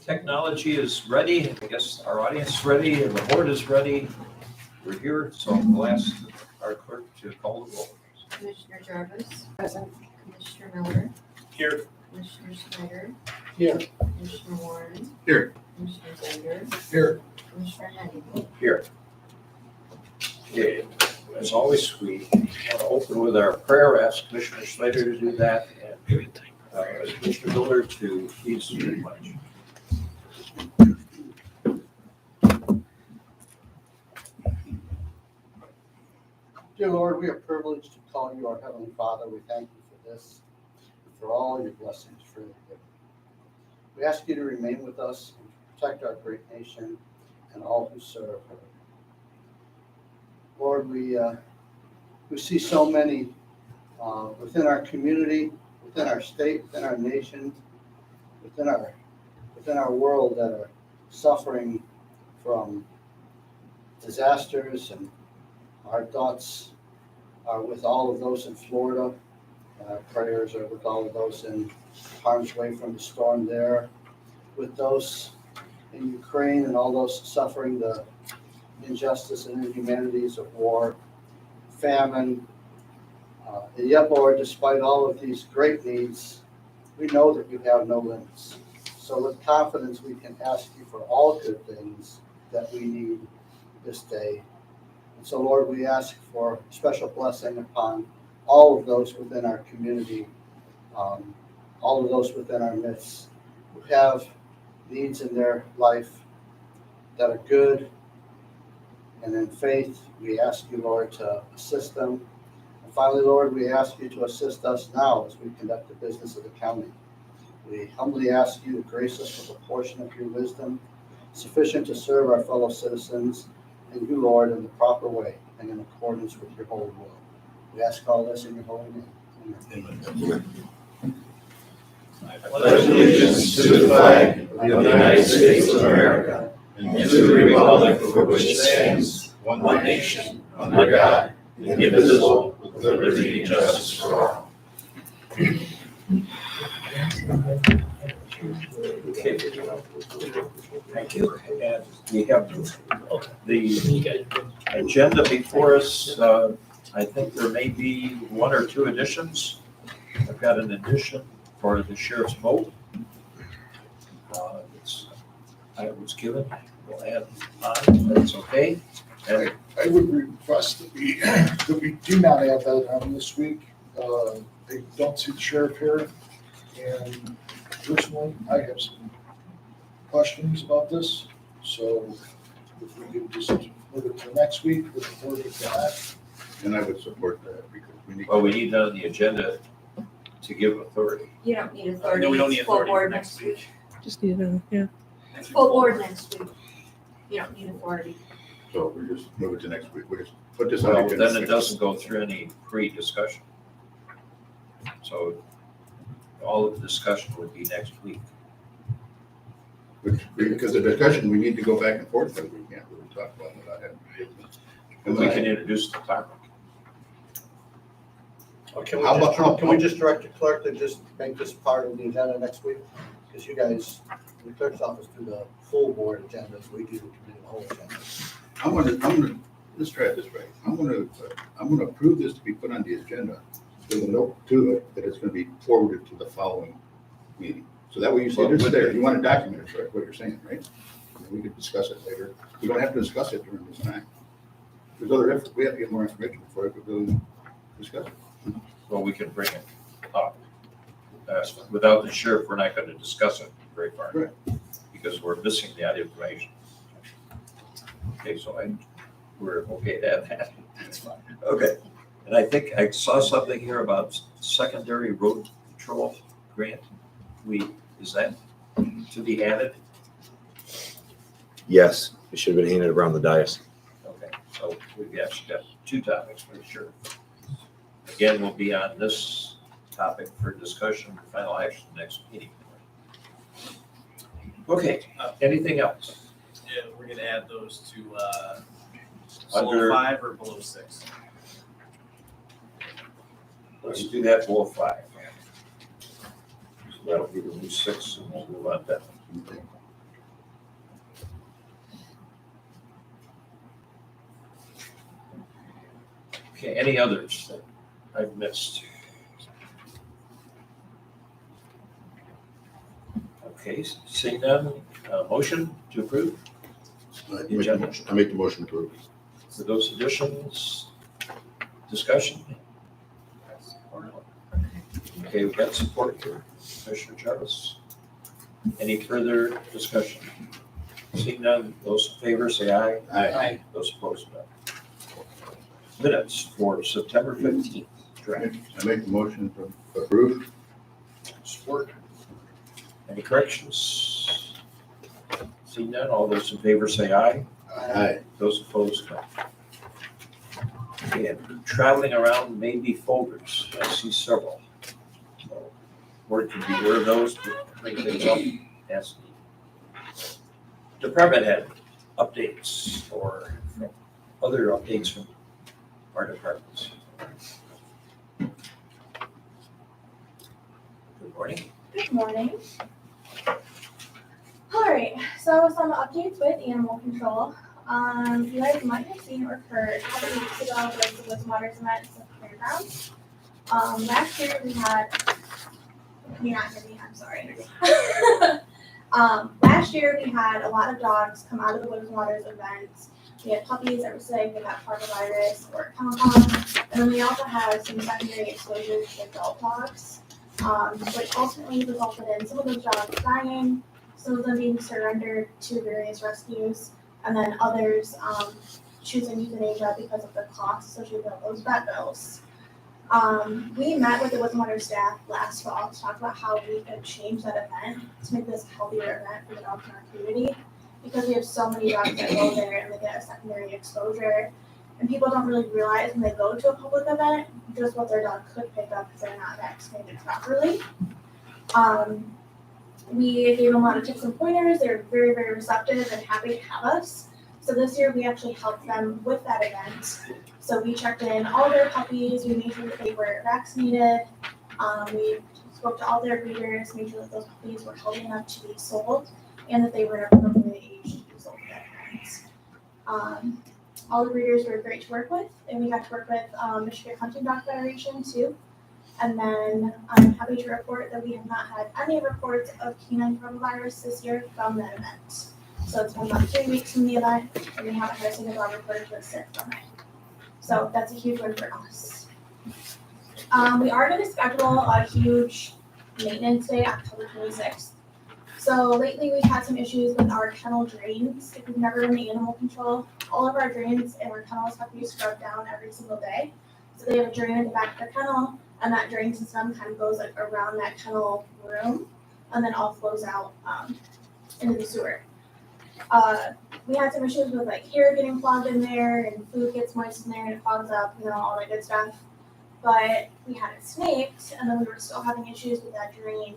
Technology is ready. I guess our audience is ready and the board is ready. We're here, so we'll ask our clerk to call the roll. Commissioner Jarvis. Present. Commissioner Miller. Here. Commissioner Snyder. Here. Commissioner Warren. Here. Commissioner Zender. Here. Commissioner Henning. Here. Okay, as always, we want to open with our prayer. Ask Commissioner Slater to do that and Commissioner Miller to please do much. Dear Lord, we are privileged to call you our Heavenly Father. We thank you for this and for all your blessings freely given. We ask you to remain with us and protect our great nation and all who serve her. Lord, we see so many within our community, within our state, within our nation, within our world that are suffering from disasters, and our thoughts are with all of those in Florida, and our prayers are with all of those in harm's way from the storm there, with those in Ukraine and all those suffering the injustice and inhumanities of war, famine. And yet, Lord, despite all of these great needs, we know that you have no limits. So with confidence, we can ask you for all good things that we need this day. And so, Lord, we ask for special blessing upon all of those within our community, all of those within our midst who have needs in their life that are good. And in faith, we ask you, Lord, to assist them. And finally, Lord, we ask you to assist us now as we conduct the business of the county. We humbly ask you to grace us with a portion of your wisdom, sufficient to serve our fellow citizens and you, Lord, in the proper way and in accordance with your holy will. We ask all this in your holy name. Amen. I pledge allegiance to the flag of the United States of America and to the republic for which it stands, one nation, under God, indivisible, with liberty and justice for all. Okay. Thank you. And we have the agenda before us. I think there may be one or two additions. I've got an addition for the sheriff's vote. It was given. We'll add on. That's okay. And I would request that we do not add that on this week. I don't see the sheriff here, and personally, I have some questions about this. So if we could just move it to next week with authority for that. And I would support that because we need. well, we need that on the agenda to give authority. You don't need authority. No, we don't need It's full authority for board next week. Just need to, yeah. It's full board next week. You don't need authority. So we just move it to next week. We just put this on. Well, the then agenda. it doesn't go through any pre-discussion. So all of the discussion would be next week. Because the discussion, we need to go back and forth, but we can't really talk about it without having. And we can introduce the topic. Can we just direct the clerk to just make this part of the agenda next week? Because you guys, the clerk's office do the full board agendas, we do the whole agenda. I'm gonna, let's try it this way. I'm gonna approve this to be put on the agenda with a note to it that it's gonna be forwarded to the following meeting. So that way you say this is there. You want to document it, right, what you're saying, right? And we can discuss it later. We don't have to discuss it during this time. There's other effort. We have to get more information before we can discuss it. Well, we can bring it up. Without the sheriff, we're not going to discuss it very far. Right. Because we're missing that information. Okay, so we're okay to have that. That's fine. Okay. And I think I saw something here about secondary road patrol grant. Is that to be added? Yes, it should have been handed around the dais. Okay, so we've actually got two topics for sure. Again, we'll be on this topic for discussion, final action next meeting. Okay, anything else? Yeah, we're gonna add those to, Under- below 5 or below 6. Let's do that below 5. So that'll be the new 6, and we'll move on to that. Okay, any others that I've missed? Okay, seeing none, motion to approve I make the motion to approve. for those additions, discussion? Okay, we've got support here, Commissioner Jarvis. Any further discussion? Seeing none, those in favor say aye. Aye. Those opposed, no. Minutes for September 15th, draft. I make the motion to approve. Support. Any corrections? Seeing none, all those in favor say aye. Aye. Those opposed, no. And traveling around maybe folders, I see several. So, word can be aware of those, but bring things up as needed. Department head updates or other updates from our departments. Good morning. Good morning. All right, so some updates with animal control. You guys might have seen or heard a couple weeks ago was the Wastewater event at the fairgrounds. Last year we had, can you not hear me? I'm sorry. Last year we had a lot of dogs come out of the Waters event. We had puppies that were sick, they got parvovirus or kennel, and then we also had some secondary exposures to adult dogs, which ultimately resulted in some of those dogs dying, some of them being surrendered to various rescues, and then others choosing euthanasia because of the costs associated with those vet bills. We met with the Water staff last fall to talk about how we could change that event to make this a healthier event for the dogs in our community, because we have so many dogs that go there and they get a secondary exposure, and people don't really realize when they go to a public event just what their dog could pick up because they're not vaccinated properly. We gave them a lot of tips and pointers. They were very, very receptive and happy to have us. So this year we actually helped them with that event. So we checked in all their puppies, we made sure that they were vaccinated. We spoke to all their breeders, made sure that those puppies were healthy enough to be sold and that they were appropriately aged to be sold to their parents. All the breeders were great to work with, and we got to work with Michigan Hunting Dog Federation too. And then I'm happy to report that we have not had any reports of canine coronavirus this year from that event. So it's been about 3 weeks from the event, and we haven't had a single dog reported to us sick from it. So that's a huge win for us. We are going to schedule a huge maintenance day, October 26th. So lately we've had some issues with our kennel drains. If you've never been to animal control, all of our drains in our kennels have to be scrubbed down every single day. So they have a drain at the back of their kennel, and that drain system kind of goes like around that kennel room, and then all flows out into the sewer. We had some issues with like hair getting clogged in there, and food gets moist in there and it clogs up, all that good stuff. But we had it snaked, and then we were still having issues with that drain,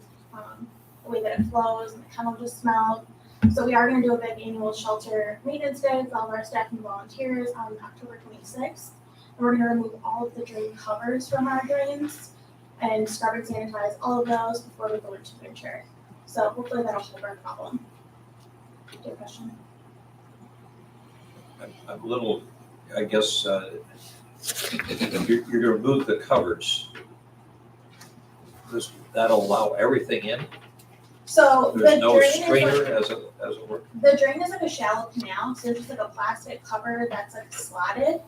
the way that it flows, and the kennel just smelled. So we are going to do a big annual shelter maintenance day with all of our staff and volunteers on October 26th. And we're going to remove all of the drain covers from our drains and scrub and sanitize all of those before we go into winter. So hopefully that'll solve our problem. Do you have a question? I'm a little, I guess, you're going to remove the covers. That'll allow everything in? So There's the no drain strainer is as it were? the drain is like a shallow canal, so there's just like a plastic cover that's like slotted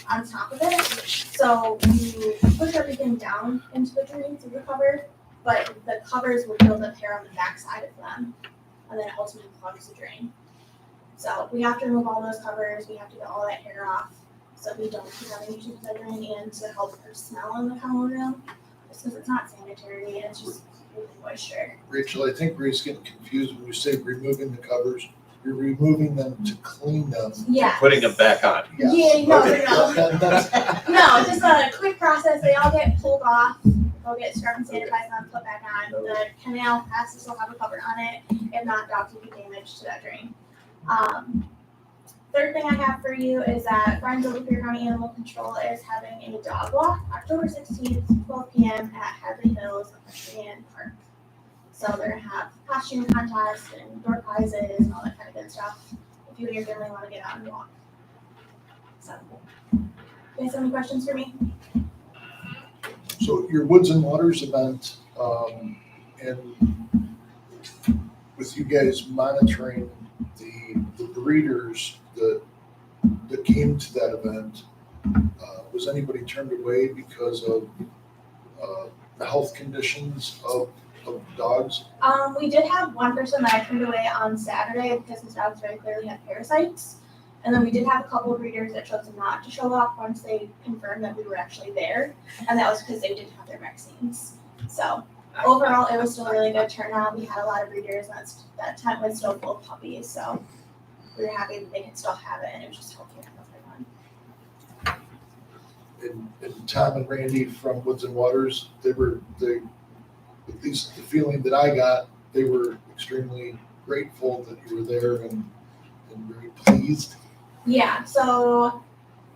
on top of it. So you push everything down into the drain through the cover, but the covers will build up hair on the backside of them, and then ultimately clogs the drain. So we have to remove all those covers. We have to get all that hair off, so we don't keep having issues with the drain, and to help her smell in the kennel room, just because it's not sanitary and it's just really moisture. Rachel, I think Ray's getting confused when you say removing the covers. You're removing them to clean them. Yeah. Putting them back on. Yes. Yeah, no, Okay. no. That's, No, just a quick process. They all get pulled off. They'll get scrubbed and sanitized and put back on. The canal has to still have a cover on it. If not, dogs will do damage to that drain. Third thing I have for you is that Friends of Lapeer County Animal Control is having a dog walk October 16th, 12 p.m. at Hadley Hills Equestrian Park. So they're gonna have costume contests and door prizes and all that kind of good stuff. If you and your family want to get out and walk. So, you guys have any questions for me? So your Woods and Waters event, and with you guys monitoring the breeders that came to that event, was anybody turned away because of the health conditions of dogs? We did have one person that I turned away on Saturday because his dogs very clearly had parasites. And then we did have a couple of breeders that chose not to show up once they confirmed that we were actually there. And that was because they didn't have their vaccines. So overall, it was still a really good turnout. We had a lot of breeders. That tent was still full of puppies. So we were happy that they could still have it. And it was just healthy enough for everyone. And Tom and Randy from Woods and Waters, at least the feeling that I got, they were extremely grateful that you were there and very pleased. Yeah, so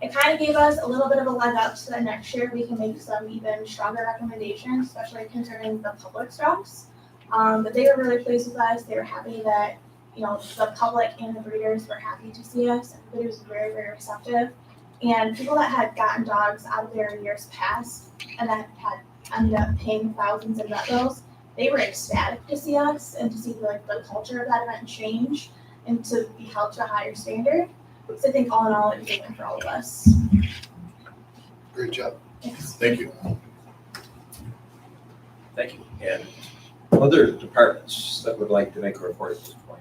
it kind of gave us a little bit of a leg up so that next year we can make some even stronger recommendations, especially concerning the public dogs. But they were really pleased with us. They were happy that, the public and the breeders were happy to see us. Everybody was very, very receptive. And people that had gotten dogs out of there in years past and that had ended up paying thousands in vet bills, they were ecstatic to see us and to see the culture of that event change and to be held to a higher standard. So I think all in all, it was a win for all of us. Great job. Thanks. Thank you. Thank you. And other departments that would like to make a report at this point?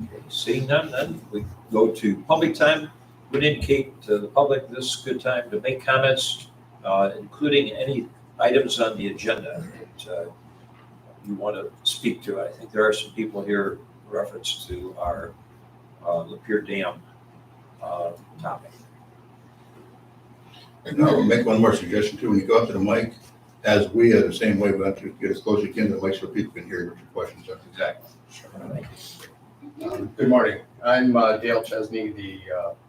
Okay, seeing none, then we go to public time. Would indicate to the public this is a good time to make comments, including any items on the agenda that you want to speak to. I think there are some people here in reference to our Lapeer Dam topic. And I'll make one more suggestion too. When you go up to the mic, as we are the same way, we have to get as close as you can to the mic so people can hear what your questions are. Exactly. Good morning. I'm Dale Chesney, the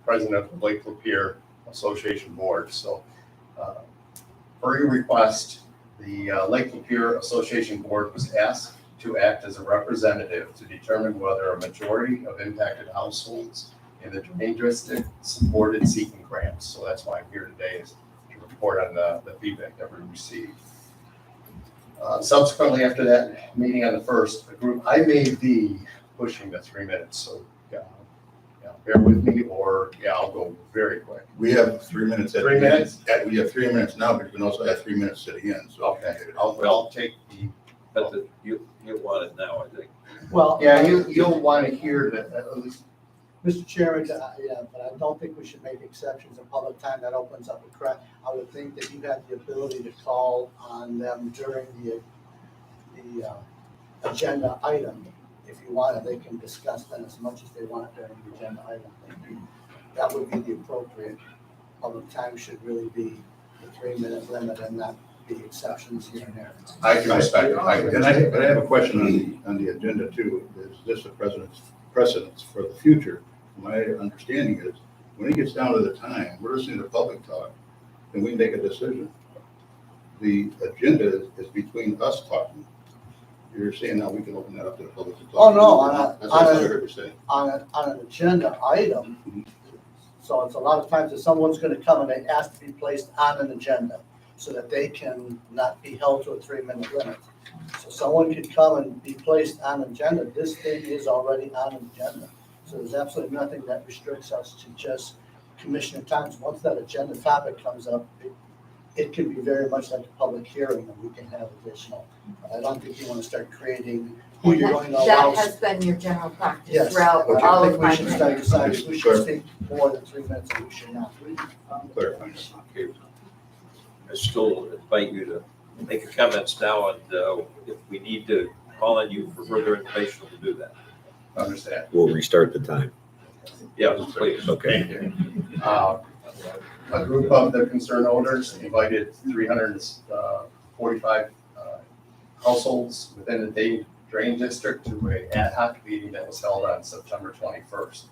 president of the Lake Lapeer Association Board. So, per your request, the Lake Lapeer Association Board was asked to act as a representative to determine whether a majority of impacted households in the drain district supported seeking grants. So that's why I'm here today, is to report on the feedback that we received. Subsequently, after that meeting on the 1st, I may be pushing the 3 minutes, so bear with me, or I'll go very quick. We have 3 minutes. 3 minutes? We have 3 minutes now, but you can also have 3 minutes at the end. So Okay, I'll take the. But you want it now, I think. Well. Yeah, you'll want to hear that at least. Mr. Chairman, but I don't think we should make exceptions in public time. That opens up a crack. I would think that you have the ability to call on them during the agenda item. If you want it, they can discuss them as much as they want during the agenda item. That would be the appropriate. Public time should really be the 3-minute limit and not be exceptions here and there. I can respect it. But I have a question on the agenda too. Is this a precedence for the future? My understanding is when it gets down to the time, we're listening to public talk, and we make a decision. The agenda is between us talking. You're saying now we can open that up to the public to talk. Oh, no, That's what I heard you say. On an agenda item. So it's a lot of times if someone's gonna come and they ask to be placed on an agenda so that they can not be held to a 3-minute limit. So someone could come and be placed on an agenda. This thing is already on an agenda. So there's absolutely nothing that restricts us to just Commissioner times. Once that agenda topic comes up, it can be very much like a public hearing and we can have additional. I don't think you want to start creating who you're going to allow. That has been your general practice Yes, throughout but all I of think we my should time. start deciding who should speak more than 3 minutes and who should not. Clarifying. Okay. I still invite you to make your comments now, and if we need to call on you for further information, we'll do that. Understand. We'll restart the time. Yeah, please. Okay. A group of the concerned owners invited 345 households within the drain district to an ad hoc meeting that was held on September 21st.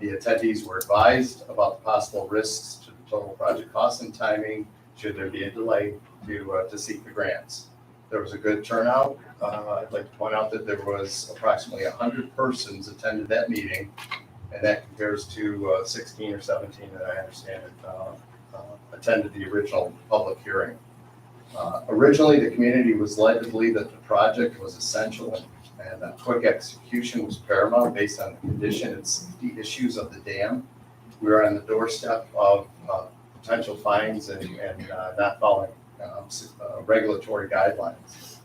The attendees were advised about the possible risks to the total project cost and timing should there be a delay to seek the grants. There was a good turnout. I'd like to point out that there was approximately 100 persons attended that meeting, and that compares to 16 or 17 that I understand attended the original public hearing. Originally, the community was led to believe that the project was essential and quick execution was paramount based on the condition and safety issues of the dam. We were on the doorstep of potential fines and not following regulatory guidelines.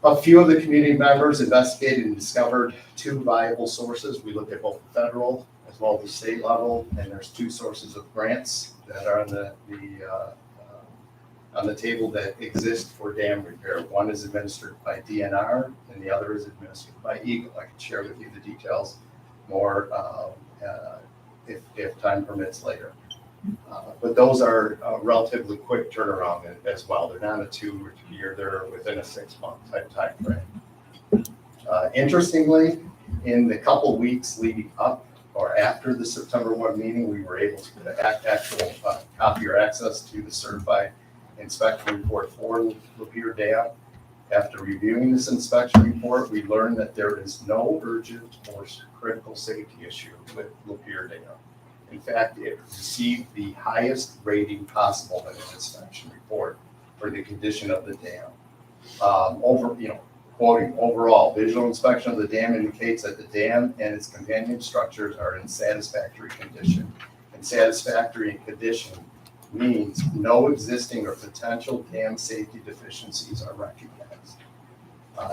A few of the community members investigated and discovered 2 viable sources. We looked at both the federal as well as the state level, and there's 2 sources of grants that are on the table that exist for dam repair. One is administered by DNR, and the other is administered by Eagle. I can share with you the details more if time permits later. But those are a relatively quick turnaround as well. They're not a 2 or 3 year, they're within a 6-month type time frame. Interestingly, in the couple weeks leading up or after the September 1 meeting, we were able to get actual copy or access to the certified inspection report for Lapeer Dam. After reviewing this inspection report, we learned that there is no urgent or critical safety issue with Lapeer Dam. In fact, it received the highest rating possible in an inspection report for the condition of the dam. Quoting, overall, visual inspection of the dam indicates that the dam and its companion structures are in satisfactory condition. And satisfactory condition means no existing or potential dam safety deficiencies are recognized.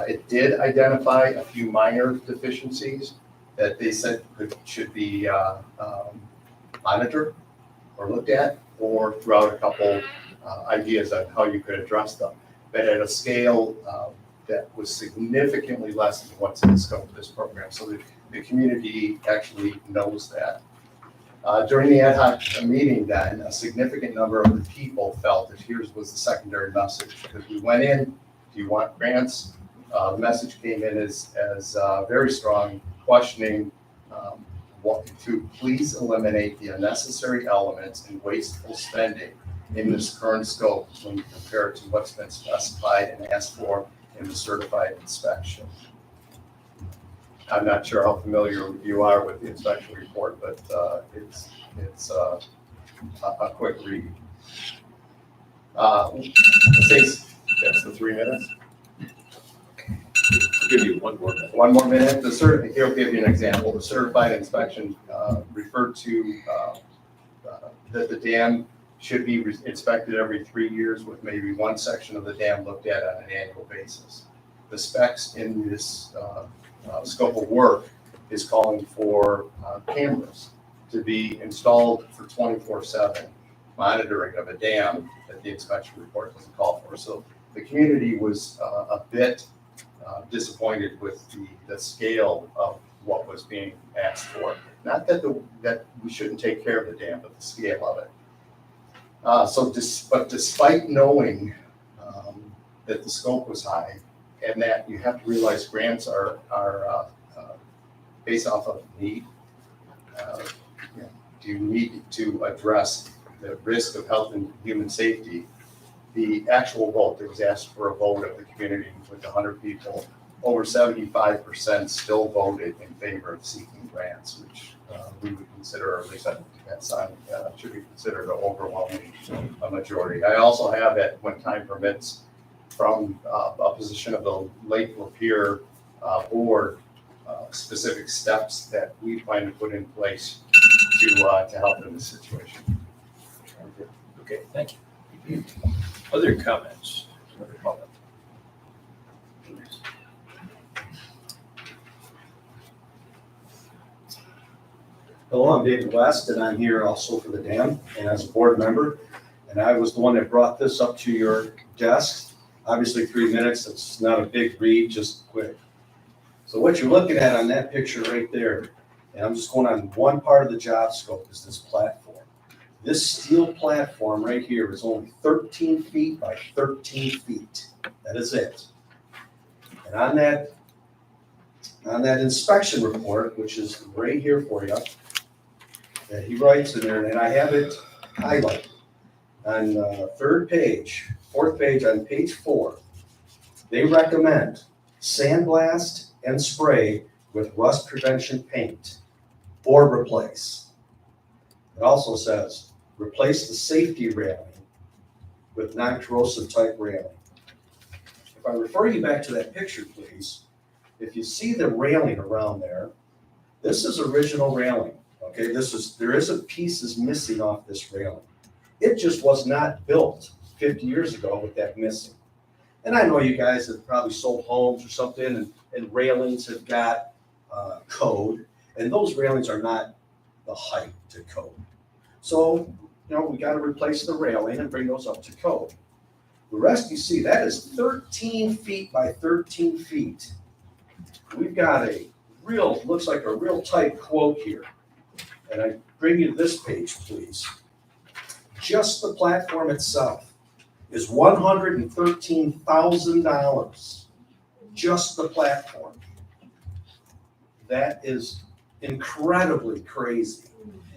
It did identify a few minor deficiencies that they said should be monitored or looked at, or throw out a couple ideas on how you could address them, but at a scale that was significantly less than what's in the scope of this program. So the community actually knows that. During the ad hoc meeting then, a significant number of the people felt that here's was the secondary message, because we went in, do you want grants? The message came in as very strong, questioning to please eliminate the unnecessary elements and wasteful spending in this current scope when you compare it to what's been specified and asked for in the certified inspection. I'm not sure how familiar you are with the inspection report, but it's a quick read. That's the 3 minutes. I'll give you 1 more minute. 1 more minute. Here, I'll give you an example. The certified inspection referred to that the dam should be inspected every 3 years with maybe one section of the dam looked at on an annual basis. The specs in this scope of work is calling for cameras to be installed for 24/7 monitoring of a dam that the inspection report doesn't call for. So the community was a bit disappointed with the scale of what was being asked for. Not that that we shouldn't take care of the dam, but the scale of it. But despite knowing that the scope was high, and that you have to realize grants are based off of need. Do you need to address the risk of health and human safety? The actual vote, there was asked for a vote of the community with 100 people. Over 75% still voted in favor of seeking grants, which we would consider, or at least that sign should be considered an overwhelming majority. I also have, when time permits, from a position of the Lake Lapeer board, specific steps that we plan to put in place to help in this situation. Okay, thank you. Other comments? Other comment? Hello, I'm David West, and I'm here also for the dam and as a board member. And I was the one that brought this up to your desk. Obviously 3 minutes, it's not a big read, just quick. So what you're looking at on that picture right there, and I'm just going on one part of the job scope, is this platform. This steel platform right here is only 13 feet by 13 feet. That is it. And on that inspection report, which is right here for you, that he writes in there, and I have it highlighted on fourth page on page 4. They recommend sandblast and spray with rust prevention paint or replace. It also says, replace the safety railing with non-corrosive type railing. If I refer you back to that picture, please, if you see the railing around there, this is original railing, okay? There is a pieces missing off this railing. It just was not built 50 years ago with that missing. And I know you guys have probably sold homes or something, and railings have got code, and those railings are not the height to code. So, we got to replace the railing and bring those up to code. The rest you see, that is 13 feet by 13 feet. We've got looks like a real tight quote here. And I bring you to this page, please. Just the platform itself is $113,000. Just the platform. That is incredibly crazy.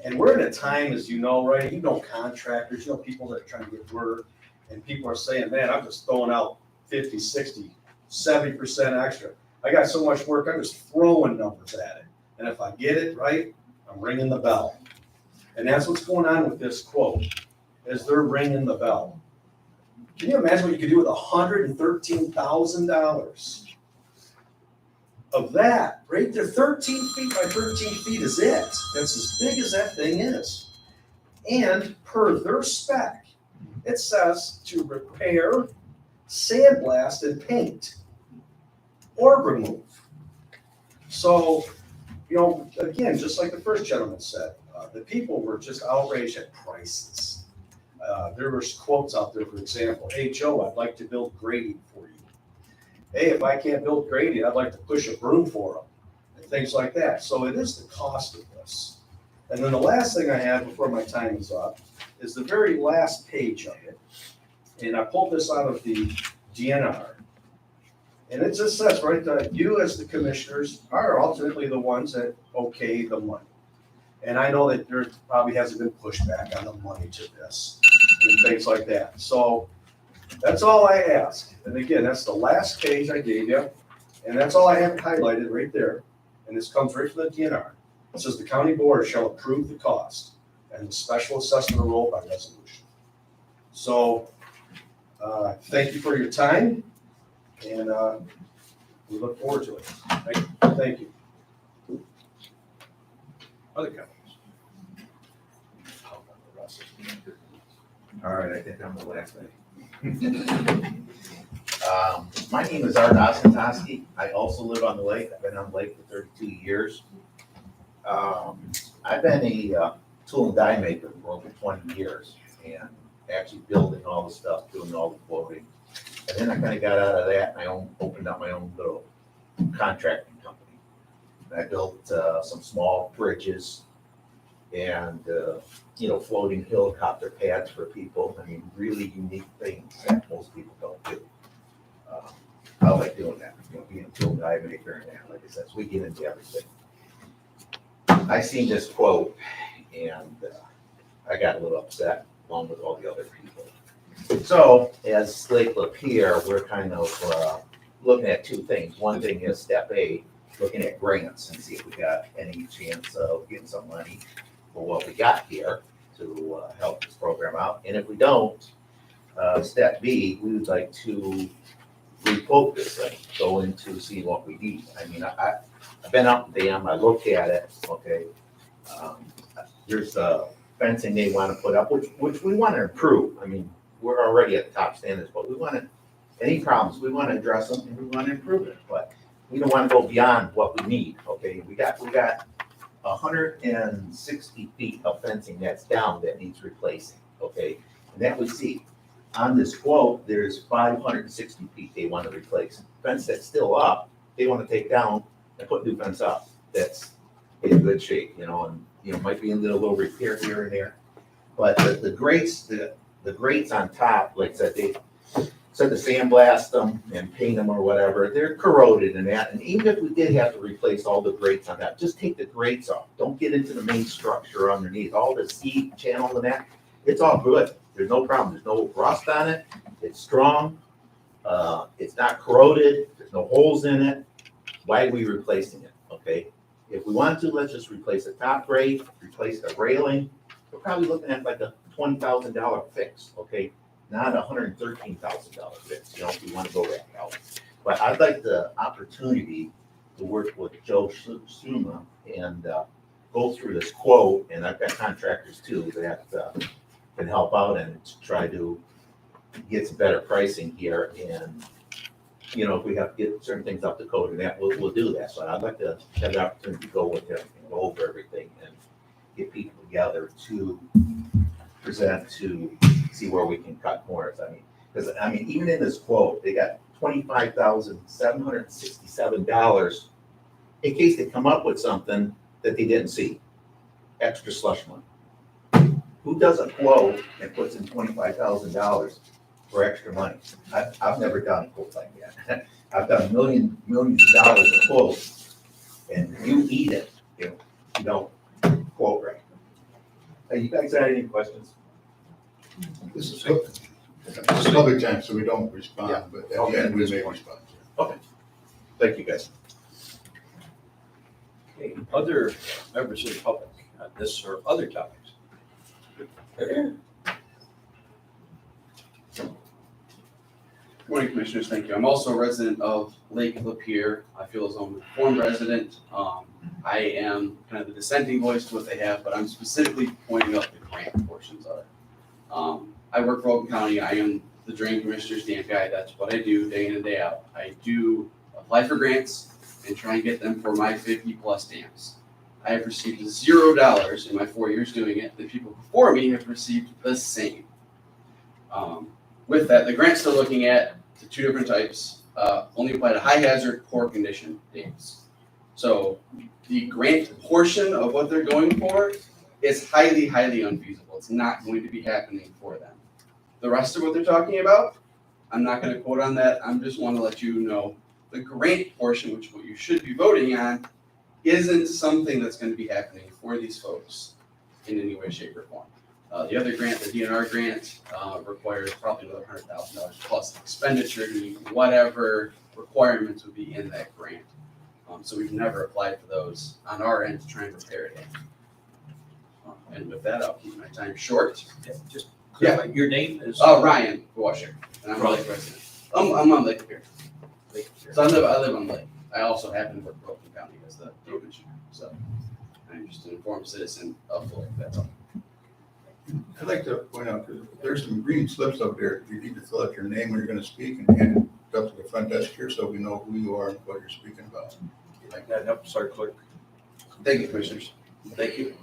And we're in a time, as you know, right? You know contractors, people that are trying to get work, and people are saying, man, I'm just throwing out 50, 60, 70% extra. I got so much work, I'm just throwing numbers at it. And if I get it right, I'm ringing the bell. And that's what's going on with this quote, is they're ringing the bell. Can you imagine what you could do with $113,000? Of that, right there, 13 feet by 13 feet is it. That's as big as that thing is. And per their spec, it says to repair, sandblast, and paint, or remove. So, again, just like the first gentleman said, the people were just outraged at prices. There were quotes out there, for example, hey, Joe, I'd like to build grading for you. Hey, if I can't build grading, I'd like to push a broom for them, and things like that. So it is the cost of this. And then the last thing I have before my time is up is the very last page of it. And I pulled this out of the DNR. And it just says, right, that you as the commissioners are ultimately the ones that okay the money. And I know that there probably hasn't been pushback on the money to this and things like that. So that's all I ask. And again, that's the last page I gave you. And that's all I have highlighted right there. And this comes right from the DNR. It says the county board shall approve the cost and the special assessment role by resolution. So thank you for your time. And we look forward to it. Thank you. Other comments? All right, I think I'm the last thing. My name is Art Ostentoski. I also live on the lake. I've been on the lake for 32 years. I've been a tool and die maker for over 20 years and actually building all the stuff, doing all the floating. And then I kind of got out of that and I opened up my own little contracting company. And I built some small bridges and, floating helicopter pads for people. I mean, really unique things that most people don't do. I like doing that, being a tool and die maker and that, like I said, so we get into everything. I seen this quote and I got a little upset along with all the other people. So as Lake Lapeer, we're kind of looking at two things. One thing is step A, looking at grants and see if we got any chance of getting some money for what we got here to help this program out. And if we don't, step B, we would like to requote this thing, go into see what we need. I mean, I've been up the dam, I looked at it, okay. There's fencing they want to put up, which we want to improve. I mean, we're already at the top standards, but we want to, any problems, we want to address them and we want to improve it. But we don't want to go beyond what we need, okay? We got 160 feet of fencing that's down that needs replacing, okay? And that we see. On this quote, there's 560 feet they want to replace. Fence that's still up, they want to take down and put new fence up. That's in good shape, and might be a little repair here and there. But the grates, the grates on top, like I said, they said to sandblast them and paint them or whatever, they're corroded and that. And even if we did have to replace all the grates on that, just take the grates off. Don't get into the main structure underneath. All the seat channel and that, it's all good. There's no problem. There's no rust on it. It's strong. It's not corroded, there's no holes in it. Why are we replacing it, okay? If we want to, let's just replace the top grate, replace the railing. We're probably looking at like a $20,000 fix, okay? Not a $113,000 fix, you know, if we want to go that route. But I'd like the opportunity to work with Joe Suma and go through this quote, and I've got contractors too that can help out and to try to get some better pricing here. And, you know, if we have to get certain things up to code and that, we'll do that. So I'd like to have the opportunity to go with him and go over everything and get people together to present to see where we can cut corners. I mean, because I mean, even in this quote, they got $25,767 in case they come up with something that they didn't see. Extra slush money. Who does a quote and puts in $25,000 for extra money? I've never done a quote like that. I've done millions of dollars of quotes, and you eat it if you don't quote right. Hey, you guys got any questions? This is public time, so we don't respond, but at the end, we may respond. Thank you, guys. Okay, other members of the public on this or other topics? Good morning, Commissioners. Thank you. I'm also a resident of Lake Lapeer. I feel as though I'm a reformed resident. I am kind of the dissenting voice to what they have, but I'm specifically pointing out the grant portions of it. I work for Opengov County. I am the Drain Commissioner's dam guy. That's what I do day in and day out. I do apply for grants and try and get them for my 50+ dams. I have received $0 in my 4 years doing it. The people before me have received the same. With that, the grants they're looking at, the two different types, only apply to high hazard, poor condition dams. So the grant portion of what they're going for is highly, highly unfeasible. It's not going to be happening for them. The rest of what they're talking about, I'm not going to quote on that. I just want to let you know the grant portion, which what you should be voting on, isn't something that's going to be happening for these folks in any way, shape, or form. The other grant, the DNR grant, requires probably another $100,000 plus expenditure to meet whatever requirements would be in that grant. So we've never applied for those on our end to try and repair it. And with that, I'll keep my time short. Just clarify, your name is? Ryan Washer, and I'm a Lake resident. I'm on Lake here. So I live on Lake. I also happen to work for Opengov County as the dam commissioner. So I'm just an informed citizen of the lake. That's all. I'd like to point out, because there's some green slips up there. You need to fill out your name when you're going to speak and hand it up to the front desk here so we know who you are and what you're speaking about. Like that helps our clerk. Thank you, commissioners. Thank you.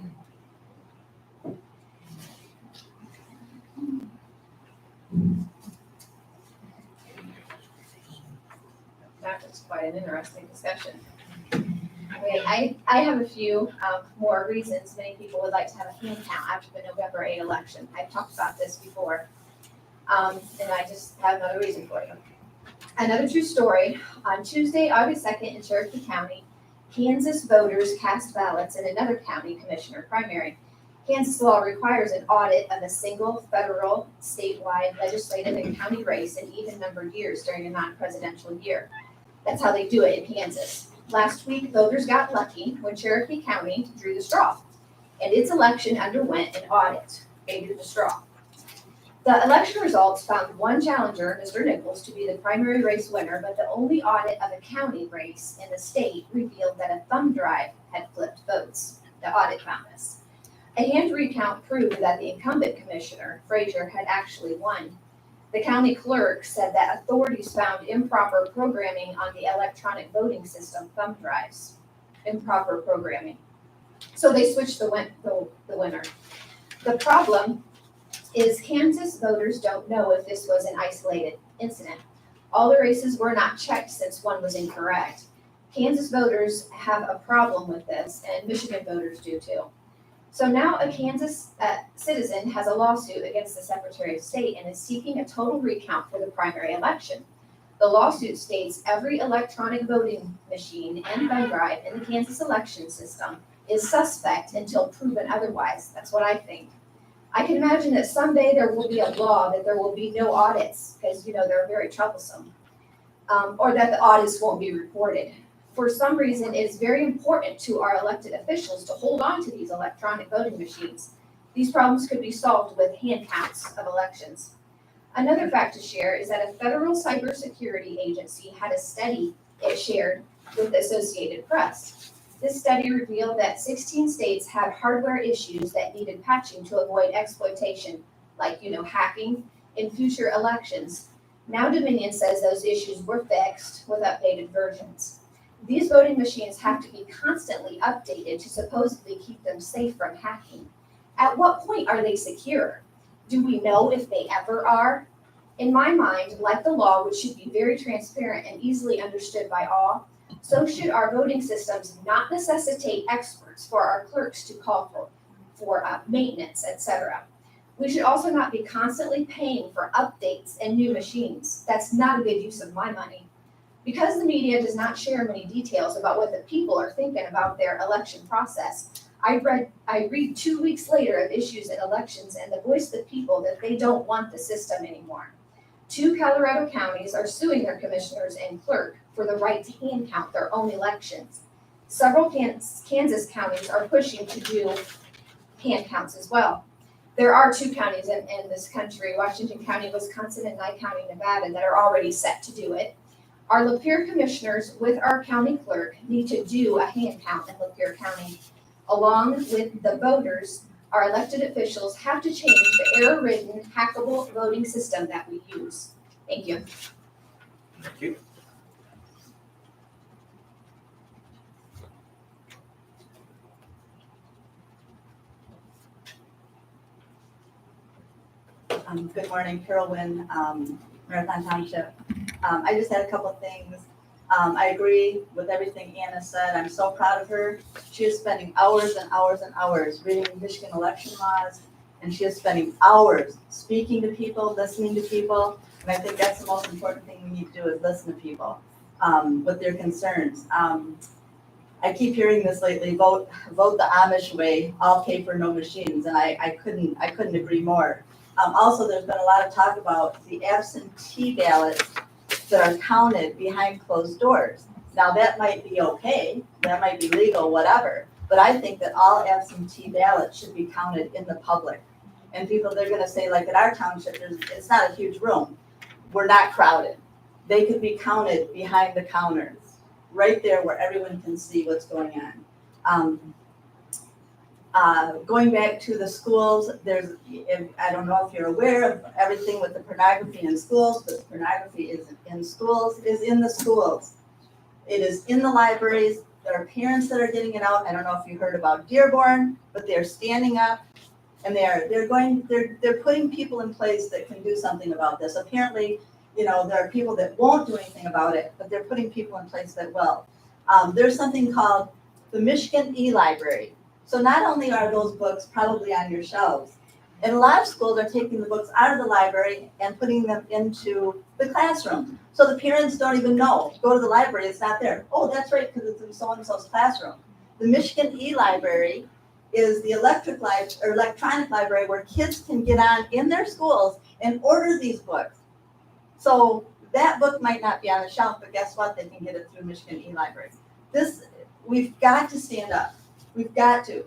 That was quite an interesting discussion. Okay, I have a few more reasons many people would like to have a hand count after the November 8 election. I've talked about this before, and I just have another reason for you. Another true story. On Tuesday, August 2nd in Cherokee County, Kansas voters cast ballots in another county commissioner primary. Kansas law requires an audit of a single federal, statewide, legislative, and county race in even-numbered years during a non-presidential year. That's how they do it in Kansas. Last week, voters got lucky when Cherokee County drew the straw, and its election underwent an audit. They drew the straw. The election results found one challenger, Mr. Nichols, to be the primary race winner, but the only audit of a county race in the state revealed that a thumb drive had flipped votes. The audit found this. A hand recount proved that the incumbent commissioner, Frazier, had actually won. The county clerk said that authorities found improper programming on the electronic voting system thumb drives. Improper programming. So they switched the winner. The problem is Kansas voters don't know if this was an isolated incident. All the races were not checked since one was incorrect. Kansas voters have a problem with this, and Michigan voters do too. So now a Kansas citizen has a lawsuit against the Secretary of State and is seeking a total recount for the primary election. The lawsuit states every electronic voting machine and thumb drive in the Kansas election system is suspect until proven otherwise. That's what I think. I can imagine that someday there will be a law that there will be no audits, because, they're very troublesome. Or that the audits won't be reported. For some reason, it is very important to our elected officials to hold on to these electronic voting machines. These problems could be solved with hand counts of elections. Another fact to share is that a federal cybersecurity agency had a study it shared with the Associated Press. This study revealed that 16 states had hardware issues that needed patching to avoid exploitation, like, hacking in future elections. Now Dominion says those issues were fixed with updated versions. These voting machines have to be constantly updated to supposedly keep them safe from hacking. At what point are they secure? Do we know if they ever are? In my mind, like the law, which should be very transparent and easily understood by all, so should our voting systems not necessitate experts for our clerks to call for maintenance, etc. We should also not be constantly paying for updates and new machines. That's not a good use of my money. Because the media does not share many details about what the people are thinking about their election process, I read 2 weeks later of issues in elections and the voice of the people that they don't want the system anymore. 2 Colorado counties are suing their commissioners and clerk for the right to hand count their own elections. Several Kansas counties are pushing to do hand counts as well. There are 2 counties in this country, Washington County, Wisconsin, and Nye County, Nevada, that are already set to do it. Our Lapeer commissioners with our county clerk need to do a hand count in Lapeer County. Along with the voters, our elected officials have to change the error-ridden, hackable voting system that we use. Thank you. Thank you. Good morning, Carol Wynn, Marathon Township. I just had a couple of things. I agree with everything Anna said. I'm so proud of her. She is spending hours and hours and hours reading Michigan election laws, and she is spending hours speaking to people, listening to people. And I think that's the most important thing we need to do is listen to people with their concerns. I keep hearing this lately, vote the Amish way, all paper, no machines, and I couldn't agree more. Also, there's been a lot of talk about the absentee ballots that are counted behind closed doors. Now, that might be okay, that might be legal, whatever, but I think that all absentee ballots should be counted in the public. And people, they're gonna say, like at our township, it's not a huge room, we're not crowded. They could be counted behind the counters, right there where everyone can see what's going on. Going back to the schools, I don't know if you're aware of everything with the pornography in schools, but pornography is in schools, is in the schools. It is in the libraries. There are parents that are getting it out. I don't know if you heard about Dearborn, but they're standing up and they're putting people in place that can do something about this. Apparently, there are people that won't do anything about it, but they're putting people in place that will. There's something called the Michigan E-Library. So not only are those books probably on your shelves, and a lot of schools are taking the books out of the library and putting them into the classroom. So the parents don't even know. Go to the library, it's not there. Oh, that's right, because it's in so-and-so's classroom. The Michigan E-Library is the electronic library where kids can get on in their schools and order these books. So that book might not be on the shelf, but guess what? They can get it through Michigan E-Library. We've got to stand up. We've got to.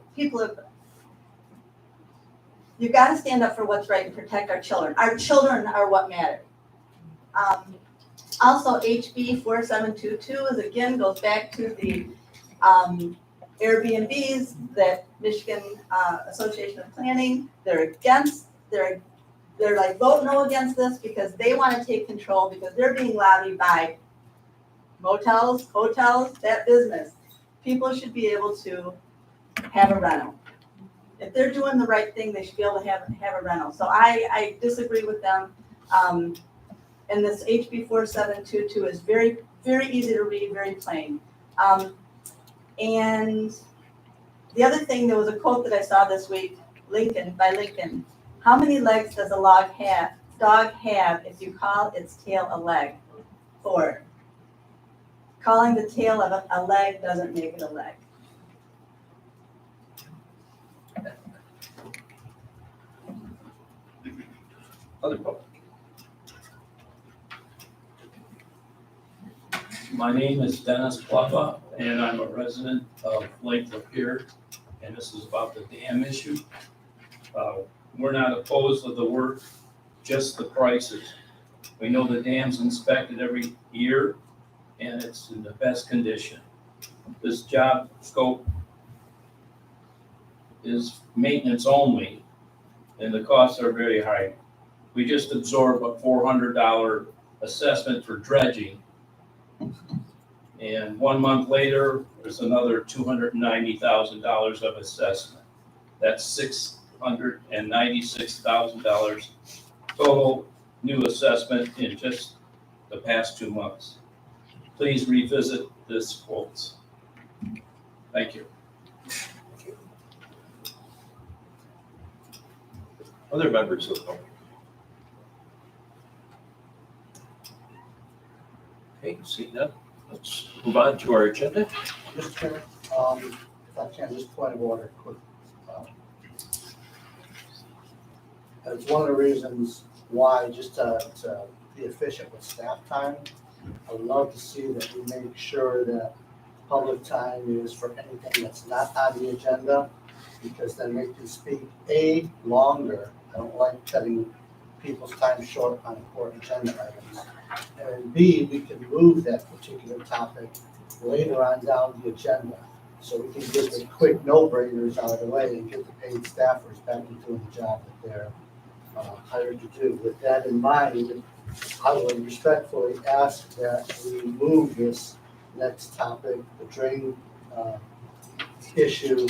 You've got to stand up for what's right and protect our children. Our children are what matter. Also, HB 4722 goes back to the Airbnbs that Michigan Association of Planning, they're like vote no against this because they want to take control because they're being lobbied by motels, hotels, that business. People should be able to have a rental. If they're doing the right thing, they should be able to have a rental. So I disagree with them. And this HB 4722 is very, very easy to read, very plain. And the other thing, there was a quote that I saw this week, Lincoln. How many legs does a dog have if you call its tail a leg? 4. Calling the tail of a leg doesn't make it a leg. Other public? My name is Dennis Pluffa, and I'm a resident of Lake Lapeer, and this is about the dam issue. We're not opposed to the work, just the prices. We know the dam's inspected every year, and it's in the best condition. This job scope is maintenance only, and the costs are very high. We just absorbed a $400 assessment for dredging. And 1 month later, there's another $290,000 of assessment. That's $696,000 total new assessment in just the past 2 months. Please revisit this quotes. Thank you. Other members of the public? Okay, seeing none, let's move on to our agenda. Mr. Chairman, if I can, just point of order, quick. It's one of the reasons why, just to be efficient with staff time, I would love to see that we make sure that public time is for anything that's not on the agenda, because then they can speak, A, longer. I don't like cutting people's time short on important agenda items. And B, we can move that particular topic later on down the agenda, so we can get the quick no-brainers out of the way and get the paid staffers back into doing the job that they're hired to do. With that in mind, I would respectfully ask that we move this next topic, the drain issue,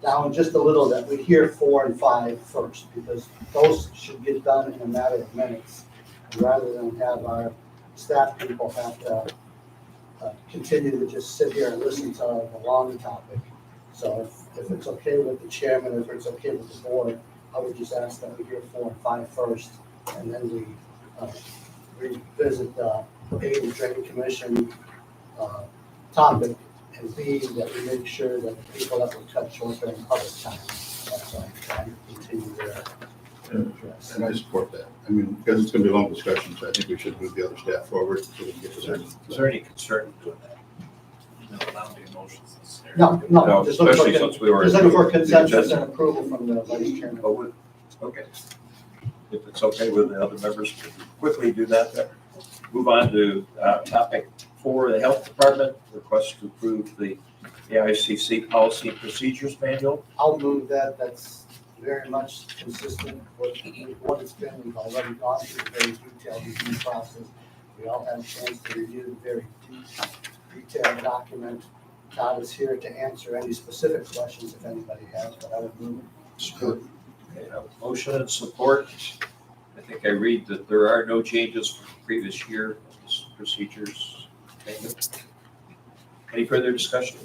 down just a little, that we hear 4 and 5 first, because those should get done in a matter of minutes, rather than have our staff people have to continue to just sit here and listen to the long topic. So if it's okay with the chairman, if it's okay with the board, I would just ask that we hear 4 and 5 first, and then we revisit the A, Drain Commission topic, and B, that we make sure that the people that were cut short during public time, that's why I'm trying to continue there. And I support that. I mean, because it's gonna be a long discussion, so I think we should move the other staff forward so we can get to that. Is there any concern in doing that? No, just looking Especially for, since we were. just looking for consensus agenda. and approval from the vice chairman. Okay. If it's okay with the other members, could we quickly do that then? Move on to topic 4, the Health Department, request to approve the AICC Policy and Procedures Manual. I'll move that. That's very much consistent with what it's been. We've already gone through the very detailed review process. We all had a chance to review the very detailed document. Todd is here to answer any specific questions if anybody has, but I would move it. Okay, I have a motion and support. I think I read that there are no changes from the previous year, procedures. Any further discussion?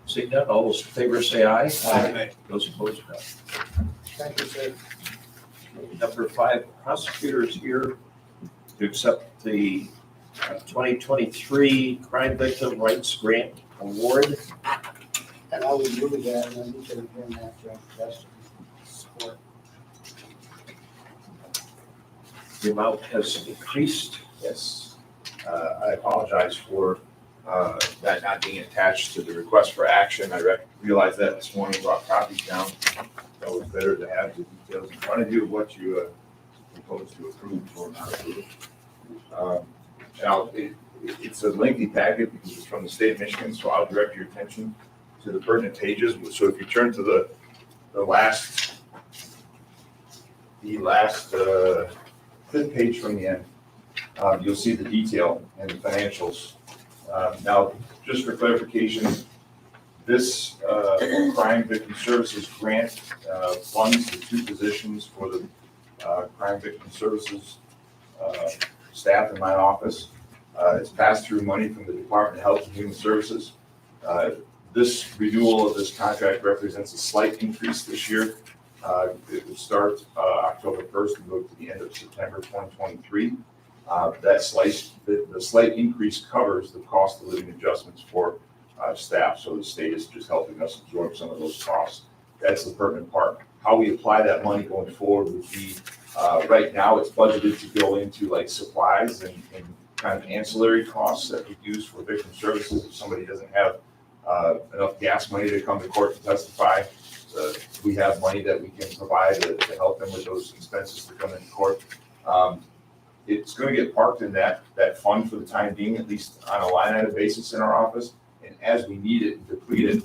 Seeing none, all those in favor say aye. Aye. Those opposed, no. Thank you, sir. Number 5, prosecutor is here to accept the 2023 Crime Victim Rights Grant Award. And I would move that, and then you can bring that to our question. Support. The amount has increased. Yes. I apologize for that not being attached to the request for action. I realized that this morning, brought copies down. So it's better to have the details in front of you of what you propose to approve or not approve. Now, it's a lengthy packet because it's from the state of Michigan, so I'll direct your attention to the pertinent pages. So if you turn to the last 5th page from the end, you'll see the detail and the financials. Now, just for clarification, this Crime Victim Services grant funds the 2 positions for the Crime Victim Services staff in my office. It's pass-through money from the Department of Health and Human Services. This renewal of this contract represents a slight increase this year. It will start October 1st and go to the end of September 2023. The slight increase covers the cost of living adjustments for staff, so the state is just helping us absorb some of those costs. That's the pertinent part. How we apply that money going forward would be, right now, it's budgeted to go into like supplies and kind of ancillary costs that we use for victim services. If somebody doesn't have enough gas money to come to court to testify, we have money that we can provide to help them with those expenses to come into court. It's going to get parked in that fund for the time being, at least on a line item basis in our office. And as we need it and deplete it,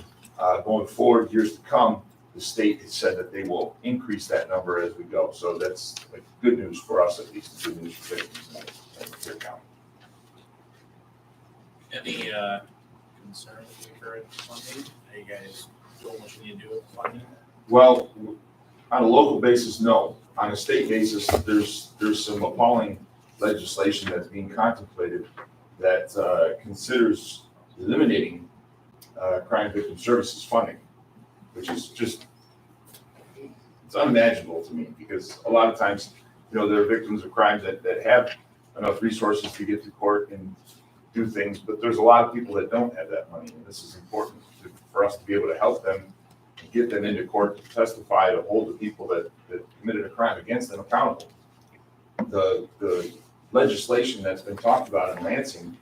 going forward, years to come, the state has said that they will increase that number as we go. So that's like good news for us, at least. It's good news for victims in Lapeer County. Any concern with the current funding? Are you guys doing what you need to do with the funding? Well, on a local basis, no. On a state basis, there's some appalling legislation that's being contemplated that considers eliminating crime victim services funding, which is just, it's unimaginable to me, because a lot of times, there are victims of crimes that have enough resources to get to court and do things, but there's a lot of people that don't have that money, and this is important for us to be able to help them and get them into court to testify, to hold the people that committed a crime against them accountable. The legislation that's been talked about in Lansing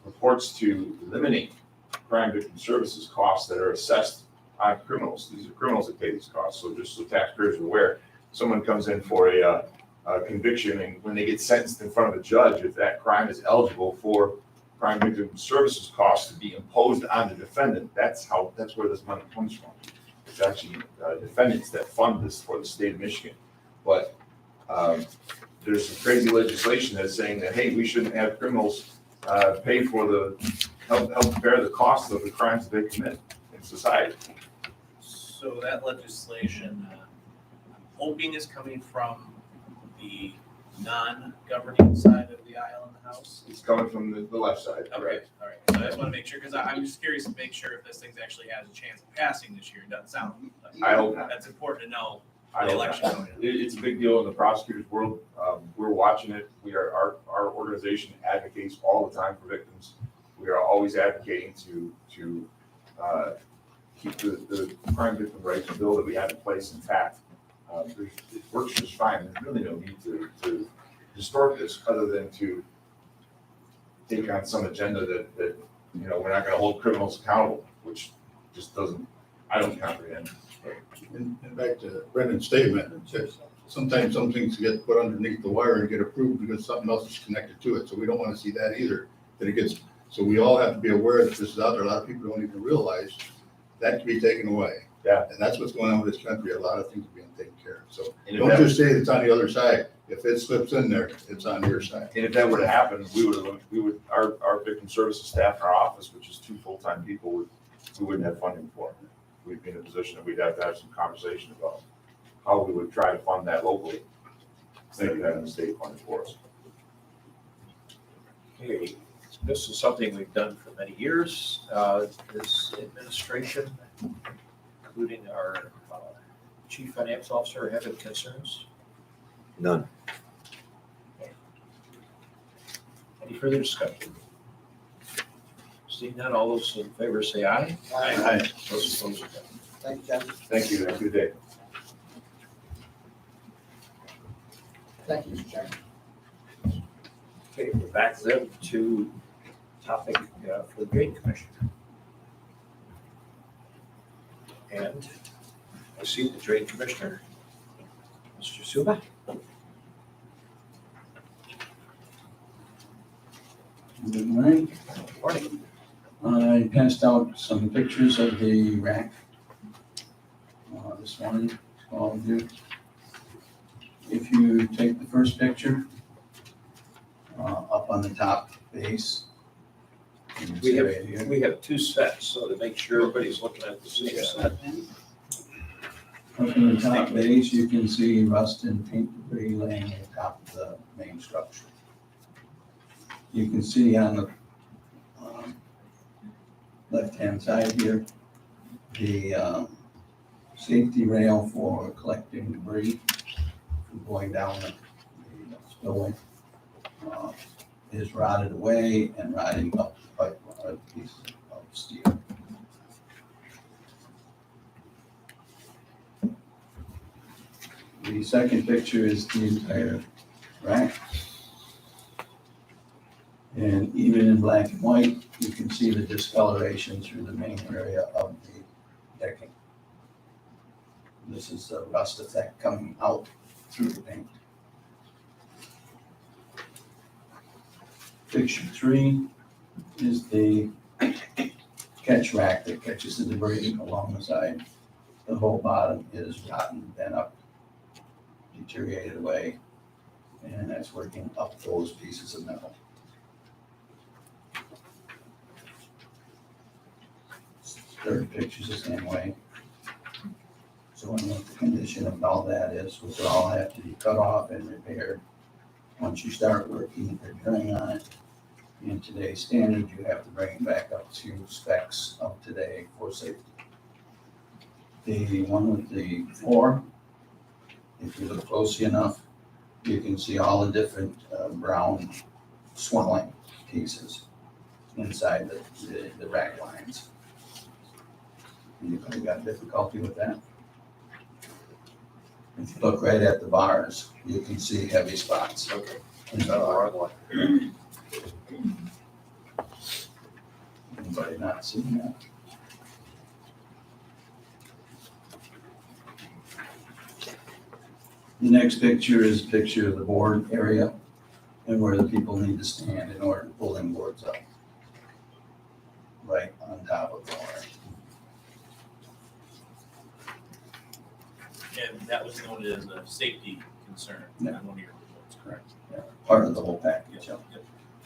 purports to eliminate crime victim services costs that are assessed on criminals. These are criminals that pay these costs. So just so taxpayers are aware, someone comes in for a conviction, and when they get sentenced in front of a judge, if that crime is eligible for crime victim services costs to be imposed on the defendant, that's where this money comes from. It's actually defendants that fund this for the state of Michigan. But there's some crazy legislation that's saying that, hey, we shouldn't have criminals pay for help bear the cost of the crimes that they commit in society. So that legislation, I'm hoping is coming from the non-governing side of the aisle in the House. It's coming from the left side. Okay, all right. So I just want to make sure, because I'm just curious to make sure if this thing actually has a chance of passing this year. It doesn't sound like I hope not. that's important to know. I The don't election know. coming up. It's a big deal in the prosecutor's world. We're watching it. Our organization advocates all the time for victims. We are always advocating to keep the crime victim rights bill that we have in place intact. It works just fine. There's really no need to distort this, other than to take on some agenda that we're not going to hold criminals accountable, which just doesn't. I don't comprehend. And back to Brendan's statement, it says sometimes some things get put underneath the wire and get approved because something else is connected to it. So we don't want to see that either. So we all have to be aware that this is out there. A lot of people don't even realize that can be taken away. Yeah. And that's what's going on with this country. A lot of things are being taken care of. So And don't just say it's on the other side. If it slips in there, it's on your side. And if that were to happen, our victim services staff in our office, which is 2 full-time people, we wouldn't have funding for it. We'd be in a position that we'd have to have some conversation about how we would try to fund that locally instead of having the state fund it for us. Okay, this is something we've done for many years. This administration, including our chief financial officer, have any concerns? None. Any further discussion? Seeing none, all those in favor say aye. Aye. Those opposed, no. Thank you, Jen. Thank you. Have a good day. Thank you, Mr. Chairman. Okay, we're back then to topic for the Drain Commission. And I see the Drain Commissioner, Mr. Suba. Good morning. Morning. I passed out some pictures of the rack this morning to all of you. If you take the first picture up on the top base. you can see right here. We have 2 sets, so to make sure everybody's looking at the same set. Up on the top base, you can see rust and paint debris laying on top of the main structure. You can see on the left-hand side here, the safety rail for collecting debris from going down the spillway is rotted away and rotting up the pipe, a piece of steel. second picture is the entire rack. And even in black and white, you can see the discoloration through the main area of the decking. This is the rust effect coming out through the paint. Picture 3 is the catch rack that catches the debris along the side. The whole bottom is rotten, bent up, deteriorated away, and that's working up those pieces of metal. Third picture's the same way. Showing what the condition of all that is, which all have to be cut off and repaired. Once you start working, repairing on it, in today's standard, you have to bring it back up to specs of today for safety. The one with the floor, if you look closely enough, you can see all the different brown swelling pieces inside the rack lines. Anybody got difficulty with that? If you look right at the bars, you can see heavy spots. Okay. In the bar. Anybody not seeing that? The next picture is a picture of the board area and where the people need to stand in order to pull them boards up. Right on top of the wire. And that was noted as a safety concern on one of your reports, correct? Yeah, part of the whole package. Yep.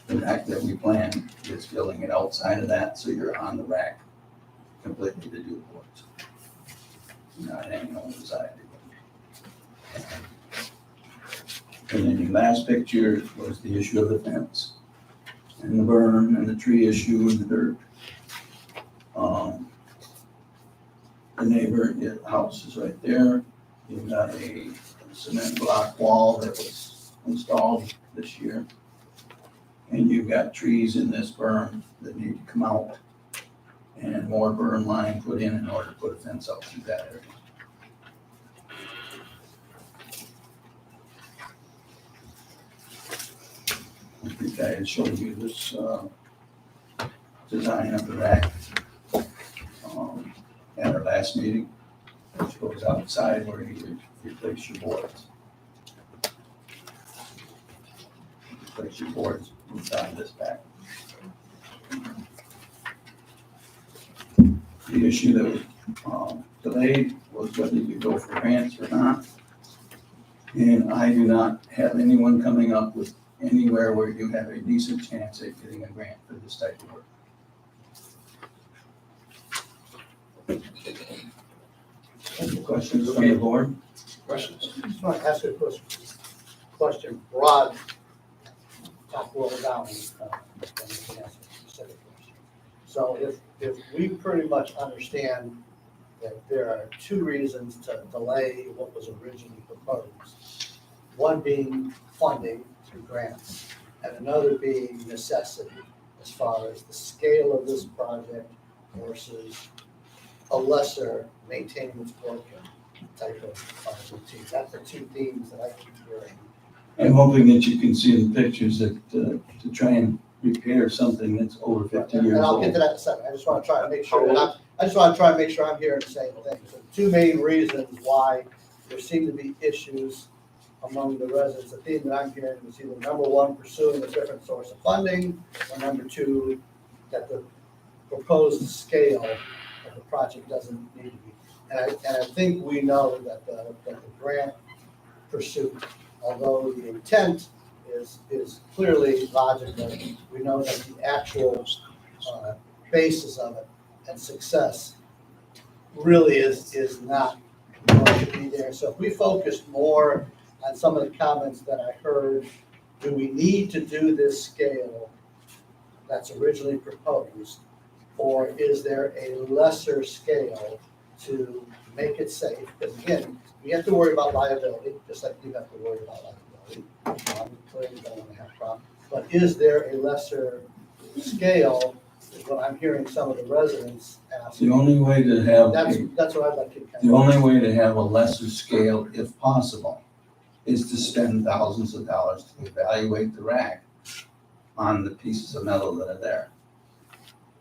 The rack that we plan is filling it outside of that, so you're on the rack completely to do the boards. Not hanging on the side. And then the last picture was the issue of the fence and the berm and the tree issue and the dirt. The neighbor house is right there. You've got a cement block wall that was installed this year. And you've got trees in this berm that need to come out and more berm line put in order to put a fence up through that area. I think I had showed you this design of the rack at our last meeting, which goes outside where you replace your boards. Replace your boards inside this back. The issue that was delayed was whether you go for grants or not. And I do not have anyone coming up with anywhere where you have a decent chance at getting a grant for this type of work. Any questions from the board? Questions? I just want to ask you a question, broad, top roll down. Then we can ask a specific question. So if we pretty much understand that there are two reasons to delay what was originally proposed, one being funding through grants, and another being necessity as far as the scale of this project versus a lesser maintenance work type of routine. That's the two themes that I keep hearing. I'm hoping that you can see in the pictures that to try and repair something that's over 50 years old. And I'll get to that in a second. I just want to try to make sure I'm hearing the same thing. So two main reasons why there seem to be issues among the residents. The theme that I'm hearing is either number one, pursuing a different source of funding, or number two, that the proposed scale of the project doesn't need to be. And I think we know that the grant pursuit, although the intent is clearly logical, we know that the actual basis of it and success really is not going to be there. So if we focused more on some of the comments that I heard, do we need to do this scale that's originally proposed? Or is there a lesser scale to make it safe? Because again, we have to worry about liability, just like you have to worry about liability. Clearly don't want to have problems. But is there a lesser scale, is what I'm hearing some of the residents ask. The only way to have That's what I'd like to. the only way to have a lesser scale, if possible, is to spend thousands of dollars to evaluate the rack on the pieces of metal that are there.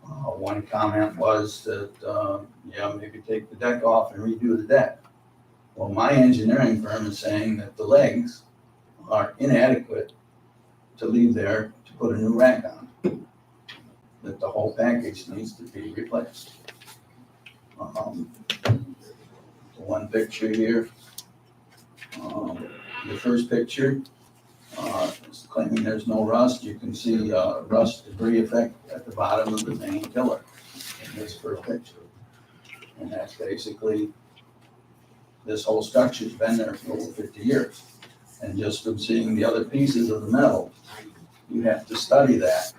One comment was that, maybe take the deck off and redo the deck. Well, my engineering firm is saying that the legs are inadequate to leave there to put a new rack on. That the whole package needs to be replaced. One picture here. The first picture is claiming there's no rust. You can see rust debris effect at the bottom of the main pillar in this first picture. And that's basically, this whole structure's been there for over 50 years. And just from seeing the other pieces of the metal, you have to study that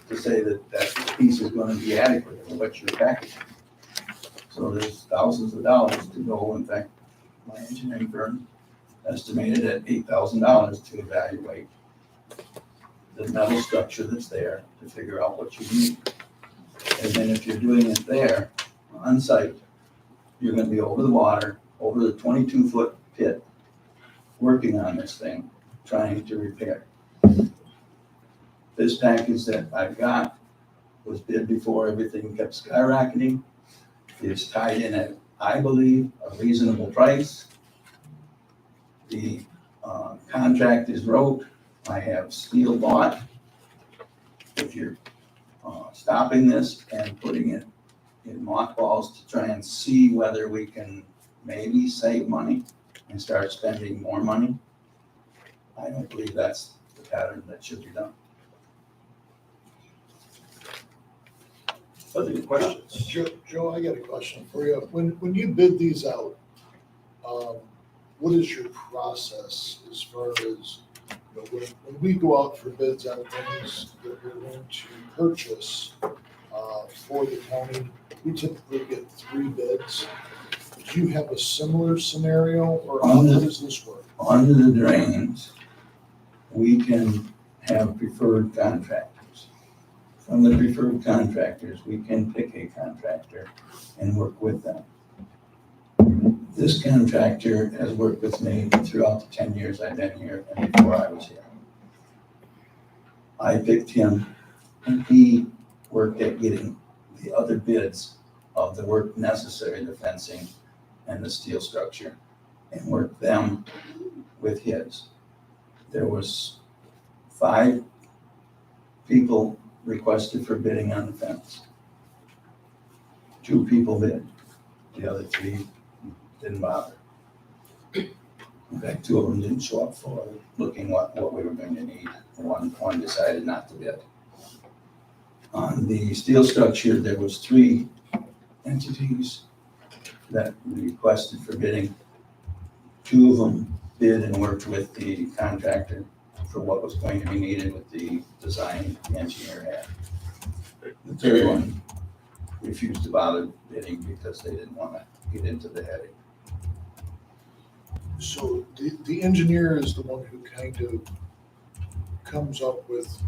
to say that that piece is going to be adequate for what you're packaging. So there's thousands of dollars to go. In fact, my engineering firm estimated at $8,000 to evaluate the metal structure that's there to figure out what you need. And then if you're doing it there on site, you're going to be over the water, over the 22-foot pit, working on this thing, trying to repair. This package that I've got was bid before everything kept skyrocketing. It's tied in at, I believe, a reasonable price. The contract is wrote. I have steel bought. If you're stopping this and putting it in mothballs to try and see whether we can maybe save money and start spending more money, I don't believe that's the pattern that should be done. Other questions? Joe, I got a question for you. When you bid these out, what is your process as far as, when we go out for bids on things that we're going to purchase for the county, we typically get 3 bids. Do you have a similar scenario, or how does this work? Under the drains, we can have preferred contractors. From the preferred contractors, we can pick a contractor and work with them. This contractor has worked with me throughout the 10 years I've been here and before I was here. I picked him and he worked at getting the other bids of the work necessary, the fencing and the steel structure, and worked them with his. There was 5 people requested for bidding on the fence. 2 people bid. The other 3 didn't bother. In fact, 2 of them didn't show up for looking what we were going to need. One decided not to bid. On the steel structure, there was 3 entities that requested for bidding. 2 of them bid and worked with the contractor for what was going to be needed with the design the engineer had. The 3rd one refused to bother bidding because they didn't want to get into the headache. So the engineer is the one who kind of comes up with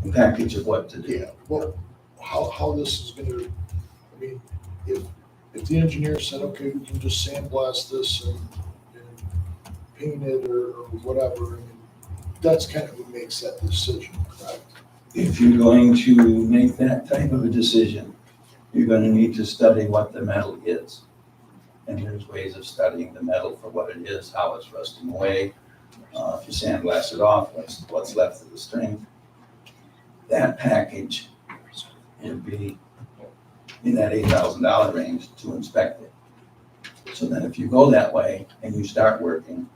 A package of what to do. Yeah, well, how this is gonna, I mean, if the engineer said, okay, we can just sandblast this and paint it or whatever, I mean, that's kind of what makes that decision, correct? If you're going to make that type of a decision, you're gonna need to study what the metal is. And there's ways of studying the metal for what it is, how it's rusting away. If you sandblast it off, what's left of the strength. That package would be in that $8,000 range to inspect it. So then if you go that way and you start working,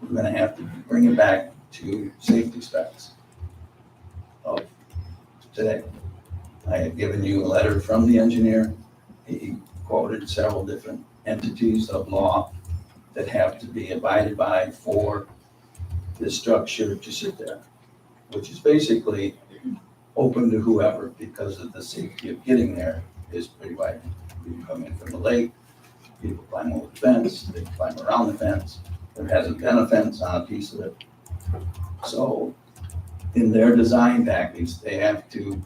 we're gonna have to bring it back to safety specs of today. I had given you a letter from the engineer. He quoted several different entities of law that have to be abided by for this structure to sit there, which is basically open to whoever because of the safety of getting there is pretty wide. You come in from the lake, people climb over the fence, they climb around the fence. There hasn't been a fence on a piece of it. So in their design package, they have to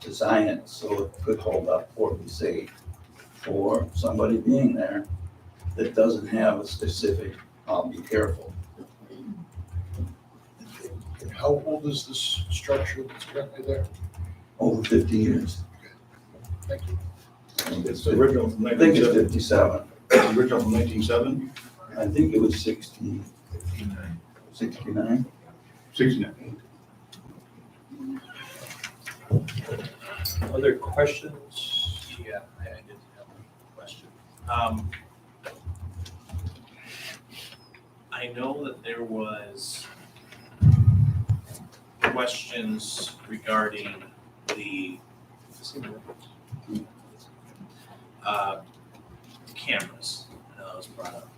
design it so it could hold up or be safe for somebody being there that doesn't have a specific be careful. How old is this structure that's currently there? Over 50 years. Thank you. It's the original from I think it's 1970. 57. It's original from 1970, I think it was 69. 69. Other questions? Yeah, I did have a question. I know that there was questions regarding the cameras. I know that was brought up.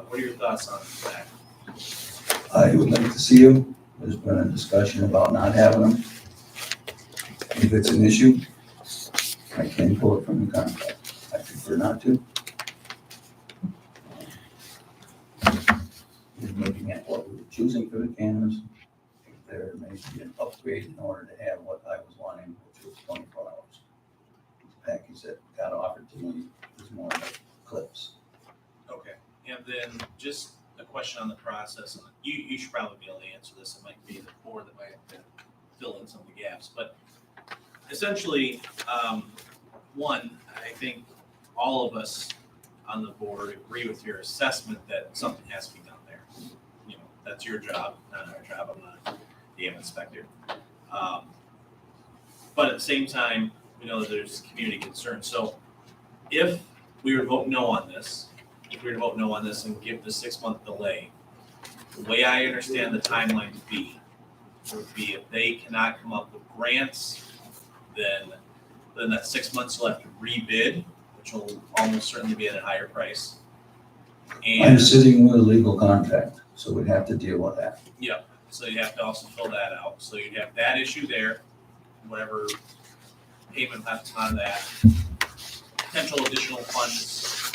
What are your thoughts on that? I would like to see them. There's been a discussion about not having them. If it's an issue, I can pull it from the contract. I prefer not to. In looking at what we were choosing for the cameras, there may be an upgrade in order to have what I was wanting, which was 24 hours. The package that got offered to me is more like clips. Okay, and then just a question on the process. You should probably be able to answer this. It might be the board that might have to fill in some of the gaps, but essentially, one, I think all of us on the board agree with your assessment that something has to be done there. You know, that's your job, not our job. I'm not the dam inspector. But at the same time, we know that there's community concern. So if we were to vote no on this, and give the 6-month delay, the way I understand the timeline to be, would be if they cannot come up with grants, then that 6 months you'll have to rebid, which will almost certainly be at a higher price. I'm And sitting with a legal contract, so we'd have to deal with that. yeah, so you have to also fill that out. So you'd have that issue there, whatever payment has to come out of that. Potential additional funds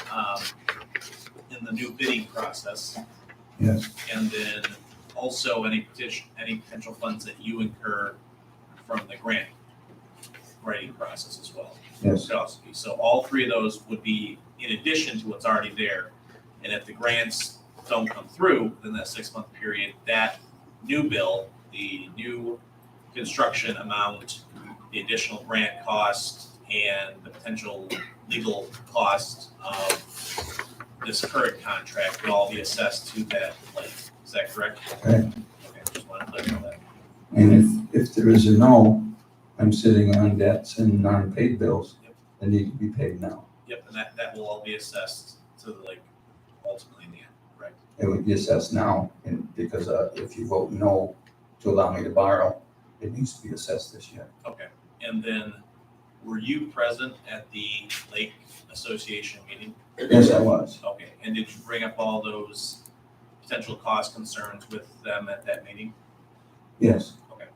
in the new bidding process. Yes. And then also any potential funds that you incur from the grant writing process as well. Yes. Could also be. So all three of those would be in addition to what's already there. And if the grants don't come through within that 6-month period, that new bill, the new construction amount, the additional grant cost, and the potential legal cost of this current contract would all be assessed to that lake. Is that correct? Right. Okay, just want to clarify that. And if there is a no, I'm sitting on debts and non-paid bills that need to be paid now. Yep, and that will all be assessed to the lake ultimately in the end, right? It would be assessed now, and because if you vote no to allow me to borrow, it needs to be assessed this year. Okay, and then were you present at the Lake Association meeting? Yes, I was. Okay, and did you bring up all those potential cost concerns with them at that meeting? Yes. Okay.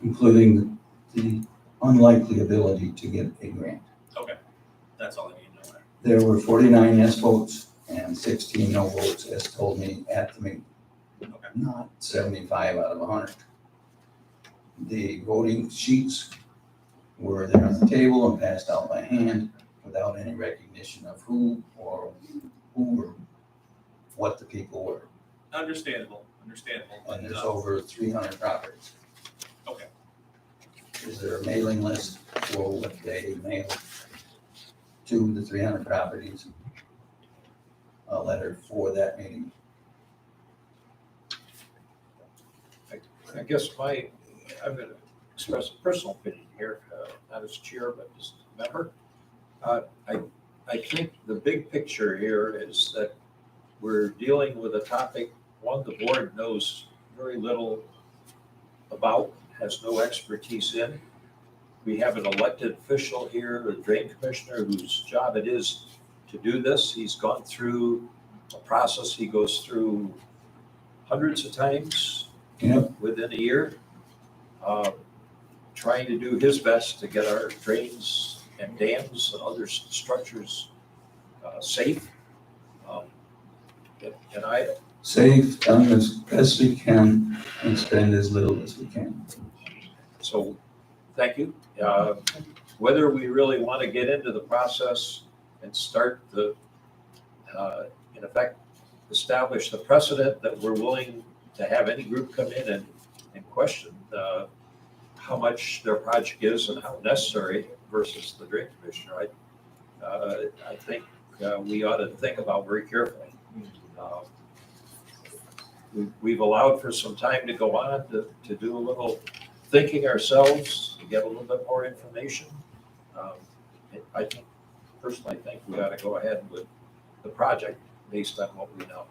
Including the unlikely ability to get a grant. Okay, that's all I need to know. There were 49 yes votes and 16 no votes, as told me at the meeting. Okay. Not 75 out of 100. The voting sheets were there on the table and passed out by hand without any recognition of who or what the people were. Understandable. And there's over 300 properties. Okay. Is there a mailing list for what they mail to the 300 properties? A letter for that meeting. I guess I'm going to express a personal opinion here, not as chair, but as a member. I think the big picture here is that we're dealing with a topic, one, the board knows very little about, has no expertise in. We have an elected official here, a drain commissioner, whose job it is to do this. He's gone through a process he goes through hundreds of times within a year, trying to do his best to get our drains and dams and other structures safe. And I Save, done as best we can, and spend as little as we can. So, thank you. Whether we really want to get into the process and start in effect, establish the precedent that we're willing to have any group come in and question how much their project is and how necessary versus the drain commissioner. I think we ought to think about very carefully. We've allowed for some time to go on to do a little thinking ourselves, to get a little bit more information. I think, personally, I think we ought to go ahead with the project based on what we know.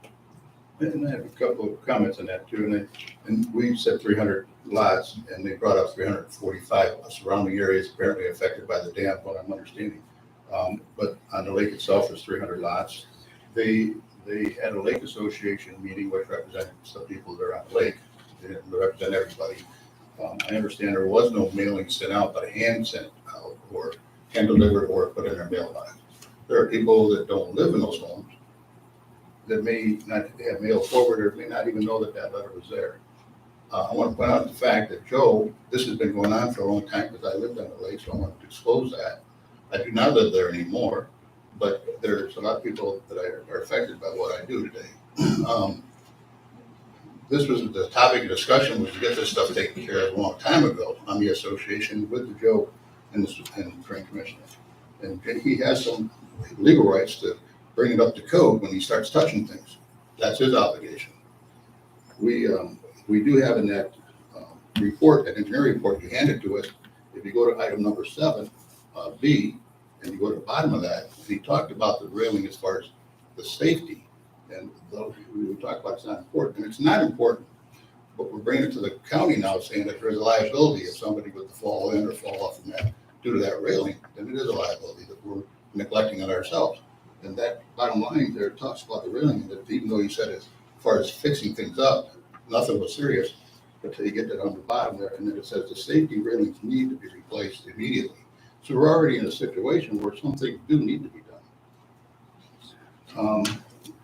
And I have a couple of comments on that too, and we said 300 lots, and they brought up 345 surrounding areas apparently affected by the dam, what I'm understanding. But on the lake itself, there's 300 lots. They had a lake association meeting which represented some people that are on the lake. They didn't represent everybody. I understand there was no mailing sent out, but a hand sent out or hand delivered or put in their mailbox. There are people that don't live in those homes that may not have mail forward or may not even know that that letter was there. I want to point out the fact that Joe, this has been going on for a long time because I lived on the lake, so I want to disclose that. I do not live there anymore, but there's a lot of people that are affected by what I do today. This was the topic of discussion was to get this stuff taken care of a long time ago on the association with the Joe and the Drain Commissioner. And he has some legal rights to bring it up to code when he starts touching things. That's his obligation. We do have in that report, that engineering report you handed to us, if you go to item number 7, B, and you go to the bottom of that, he talked about the railing as far as the safety. And though we talk about it's not important, and it's not important, but we're bringing it to the county now saying that there's a liability if somebody were to fall in or fall off from that due to that railing, then it is a liability that we're neglecting on ourselves. And that bottom line there talks about the railing, and that even though you said as far as fixing things up, nothing was serious, but till you get that on the bottom there, and then it says the safety railings need to be replaced immediately. So we're already in a situation where some things do need to be done.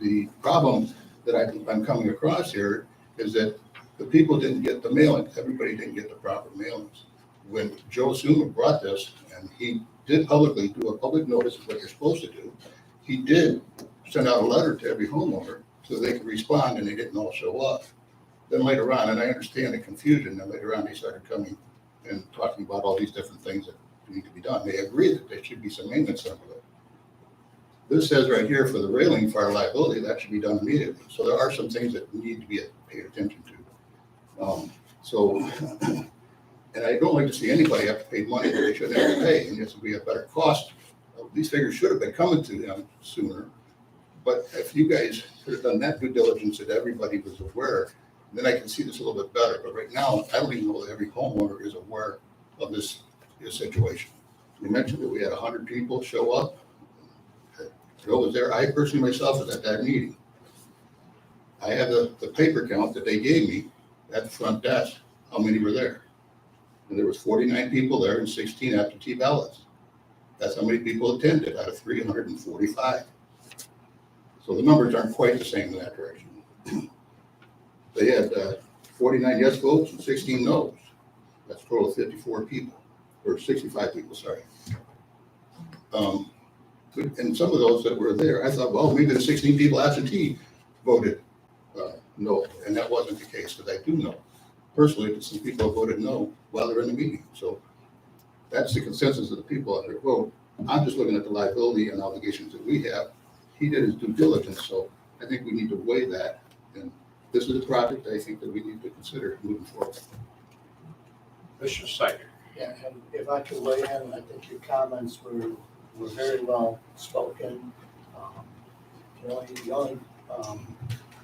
The problem that I'm coming across here is that the people didn't get the mailing. Everybody didn't get the proper mailings. When Joe Suma brought this, and he did publicly do a public notice of what you're supposed to do, he did send out a letter to every homeowner so they could respond, and they didn't all show up. Then later on, and I understand the confusion, and later on they started coming and talking about all these different things that need to be done. They agree that there should be some maintenance on it. This says right here for the railing for our liability, that should be done immediately. So there are some things that need to be paid attention to. And I don't like to see anybody have to pay money that they shouldn't have to pay, and this would be a better cost. These figures should have been coming to them sooner. But if you guys could have done that due diligence that everybody was aware, then I can see this a little bit better. But right now, I don't even know that every homeowner is aware of this situation. You mentioned that we had 100 people show up. Joe was there. I personally myself was at that meeting. I have the paper count that they gave me at the front desk, how many were there. And there was 49 people there and 16 absentee ballots. That's how many people attended out of 345. So the numbers aren't quite the same in that direction. They had 49 yes votes and 16 no's. That's a total of 54 people, or 65 people, sorry. And some of those that were there, I thought, well, maybe the 16 people absentee voted no, and that wasn't the case, because I do know personally that some people voted no while they're in the meeting. So that's the consensus of the people on their vote. I'm just looking at the liability and obligations that we have. He did his due diligence, so I think we need to weigh that. And this is a project I think that we need to consider moving forward. Mr. Snyder. Yeah, and if I could weigh in, I think your comments were very well spoken. The only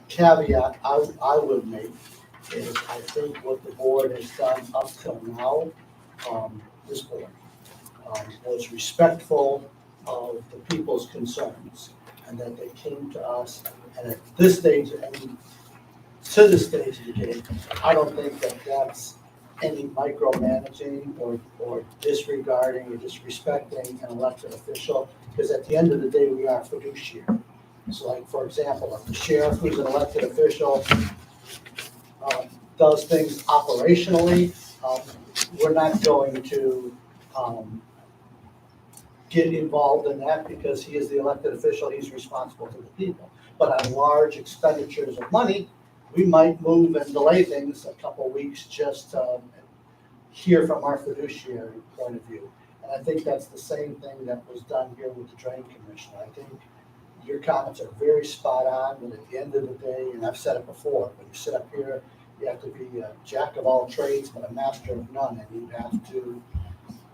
caveat I would make is I think what the board has done up till now, this board, was respectful of the people's concerns, and that they came to us, and at this stage, and to this stage of the game, I don't think that that's any micromanaging or disregarding or disrespecting an elected official, because at the end of the day, we are fiduciary. So like, for example, if the sheriff, who's an elected official, does things operationally, we're not going to get involved in that because he is the elected official, he's responsible to the people. But on large expenditures of money, we might move and delay things a couple weeks just to hear from our fiduciary point of view. And I think that's the same thing that was done here with the drain commissioner. I think your comments are very spot on, but at the end of the day, and I've said it before, when you sit up here, you have to be a jack of all trades, but a master of none, and you have to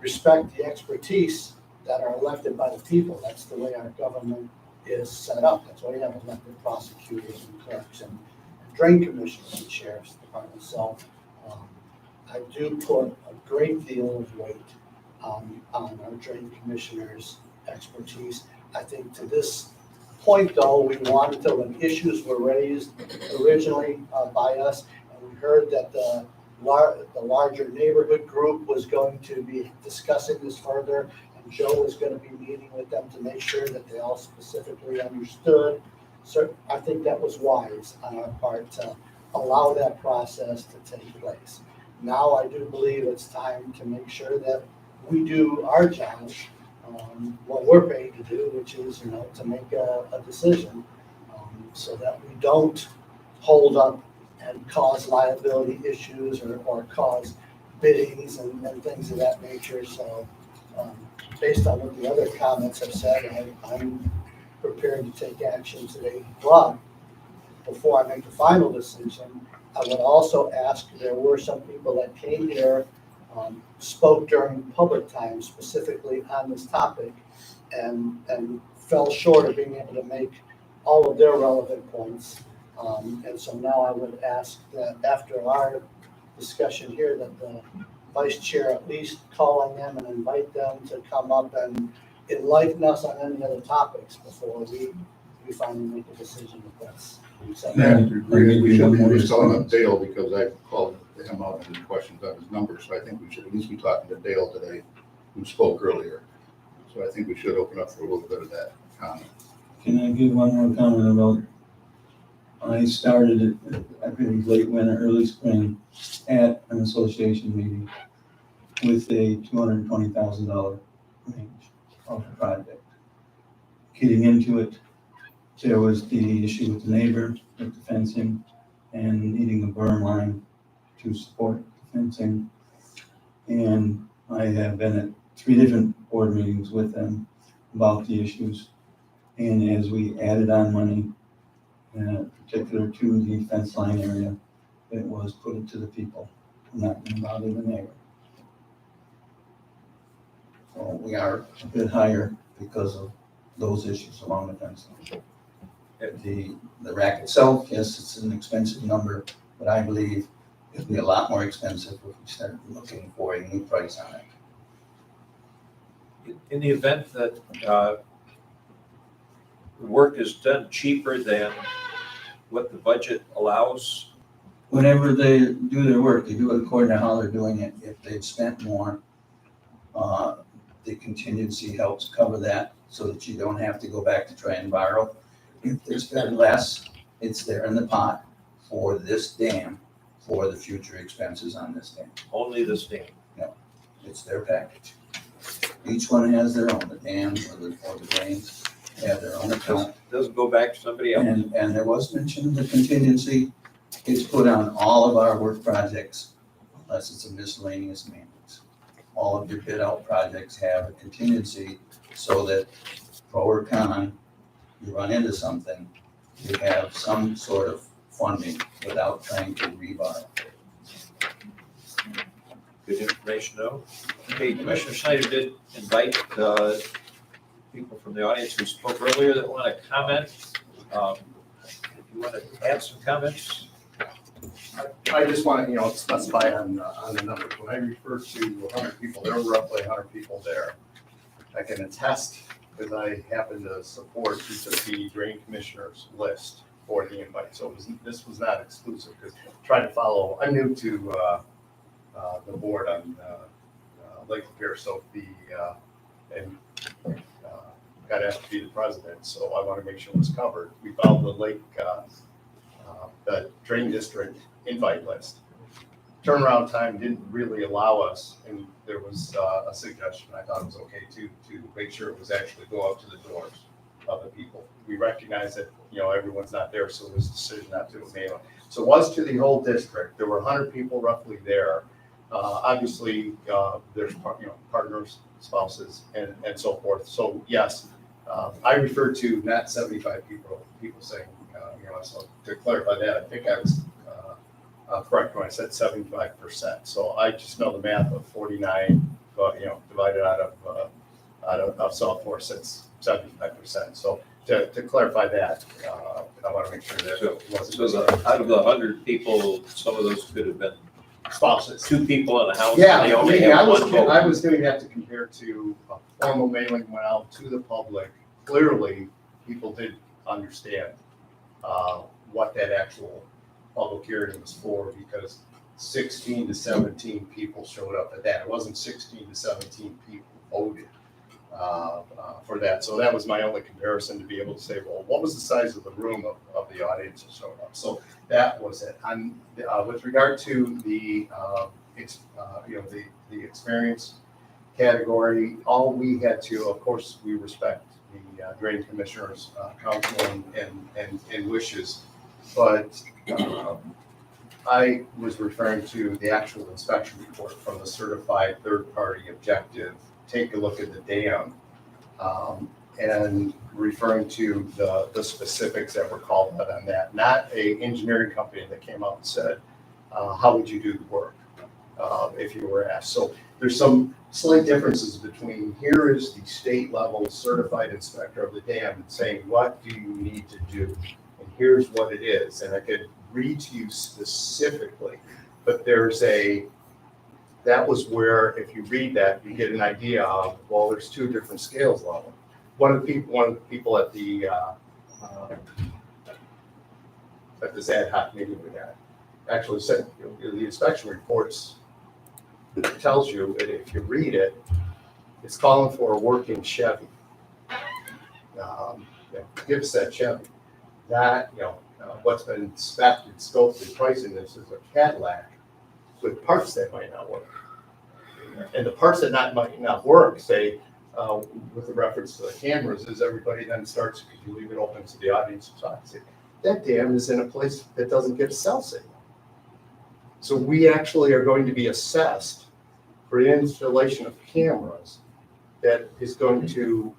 respect the expertise that are elected by the people. That's the way our government is set up. That's why we have elected prosecutors and clerks and drain commissioners and sheriff's departments. So I do put a great deal of weight on our drain commissioner's expertise. I think to this point, though, we wanted to, when issues were raised originally by us, and we heard that the larger neighborhood group was going to be discussing this further, and Joe was going to be meeting with them to make sure that they all specifically understood. So I think that was wise on our part to allow that process to take place. Now I do believe it's time to make sure that we do our job, what we're paid to do, which is, to make a decision, so that we don't hold up and cause liability issues or cause biddings and things of that nature. So based on what the other comments have said, I'm prepared to take action today. But before I make the final decision, I would also ask, there were some people that came here, spoke during public time specifically on this topic and fell short of being able to make all of their relevant points. And so now I would ask that after our discussion here, that the vice chair at least call on them and invite them to come up and enlighten us on any other topics before we finally make a decision if that's. We should be calling up Dale because I called him out on his questions on his numbers. So I think we should at least be talking to Dale today, who spoke earlier. So I think we should open up for a little bit of that comment. Can I give one more comment about, I started it, I believe late winter, early spring, at an association meeting with a $220,000 range of the project. Getting into it, there was the issue with the neighbor, with the fencing, and needing a berm line to support the fencing. And I have been at 3 different board meetings with them about the issues. And as we added on money, in particular to the fence line area, it was put it to the people, not about the neighbor. So we are a bit higher because of those issues along the fence line. The rack itself, yes, it's an expensive number, but I believe it'll be a lot more expensive if we start looking for a new price on it. In the event that work is done cheaper than what the budget allows? Whenever they do their work, they do it according to how they're doing it. If they've spent more, the contingency helps cover that so that you don't have to go back to try and borrow. If they spend less, it's there in the pot for this dam, for the future expenses on this dam. Only this dam? No, it's their package. Each one has their own, the dams or the drains have their own account. Doesn't go back to somebody else? And there was mention of the contingency is put on all of our work projects, unless it's a miscellaneous maintenance. All of your bid out projects have a contingency so that pro or con, you run into something, you have some sort of funding without trying to reborrow. Good information, though. Okay, Commissioner Schneider did invite people from the audience who spoke earlier that want to comment. If you want to add some comments. I just want to, specify on the numbers. When I refer to 100 people, there were roughly 100 people there. I can attest, because I happen to support each of the drain commissioners list for the invite. So this was not exclusive, because trying to follow, I'm new to the board on Lake Lapeer, so got asked to be the president, so I want to make sure it was covered. We followed the lake, the drain district invite list. turnaround time didn't really allow us, and there was a suggestion, I thought it was okay to make sure it was actually go out to the doors of the people. We recognize that, everyone's not there, so it was a decision not to mail. So it was to the whole district. There were 100 people roughly there. Obviously, there's, partners, spouses, and so forth. So yes, I referred to not 75 people saying, so to clarify that, I think I was correct when I said 75%. So I just know the math of 49, divided out of South Forest, it's 75%. So to clarify that, I want to make sure that it wasn't. So out of the 100 people, some of those could have been spouses. 2 people in a house. Yeah, They only have one vote. I was doing that to compare to a formal mailing went out to the public. Clearly, people did understand what that actual public hearing was for, because 16 to 17 people showed up at that. It wasn't 16 to 17 people voted for that. So that was my only comparison, to be able to say, well, what was the size of the room of the audience that showed up? So that was it. And with regard to the the experience category, all we had to, of course, we respect the drain commissioner's counsel and wishes, but I was referring to the actual inspection report from the certified third-party objective. Take a look at the dam, and referring to the specifics that were called out on that. Not a engineering company that came out and said, how would you do the work if you were asked? So there's some slight differences between, here is the state level certified inspector of the dam and saying, what do you need to do? And here's what it is. And I could read to you specifically, but that was where, if you read that, you get an idea of, well, there's 2 different scales level. One of the people at the at this ad hoc meeting we had actually said, the inspection reports tells you that if you read it, it's calling for a working Chevy. Give us that Chevy. That, what's been spec'd and scoped and pricing this is a Cadillac with parts that might not work. And the parts that might not work, say, with the reference to the cameras, is everybody then starts, because you leave it open to the audience to talk, say, that dam is in a place that doesn't get a cell signal. So we actually are going to be assessed for installation of cameras that is going to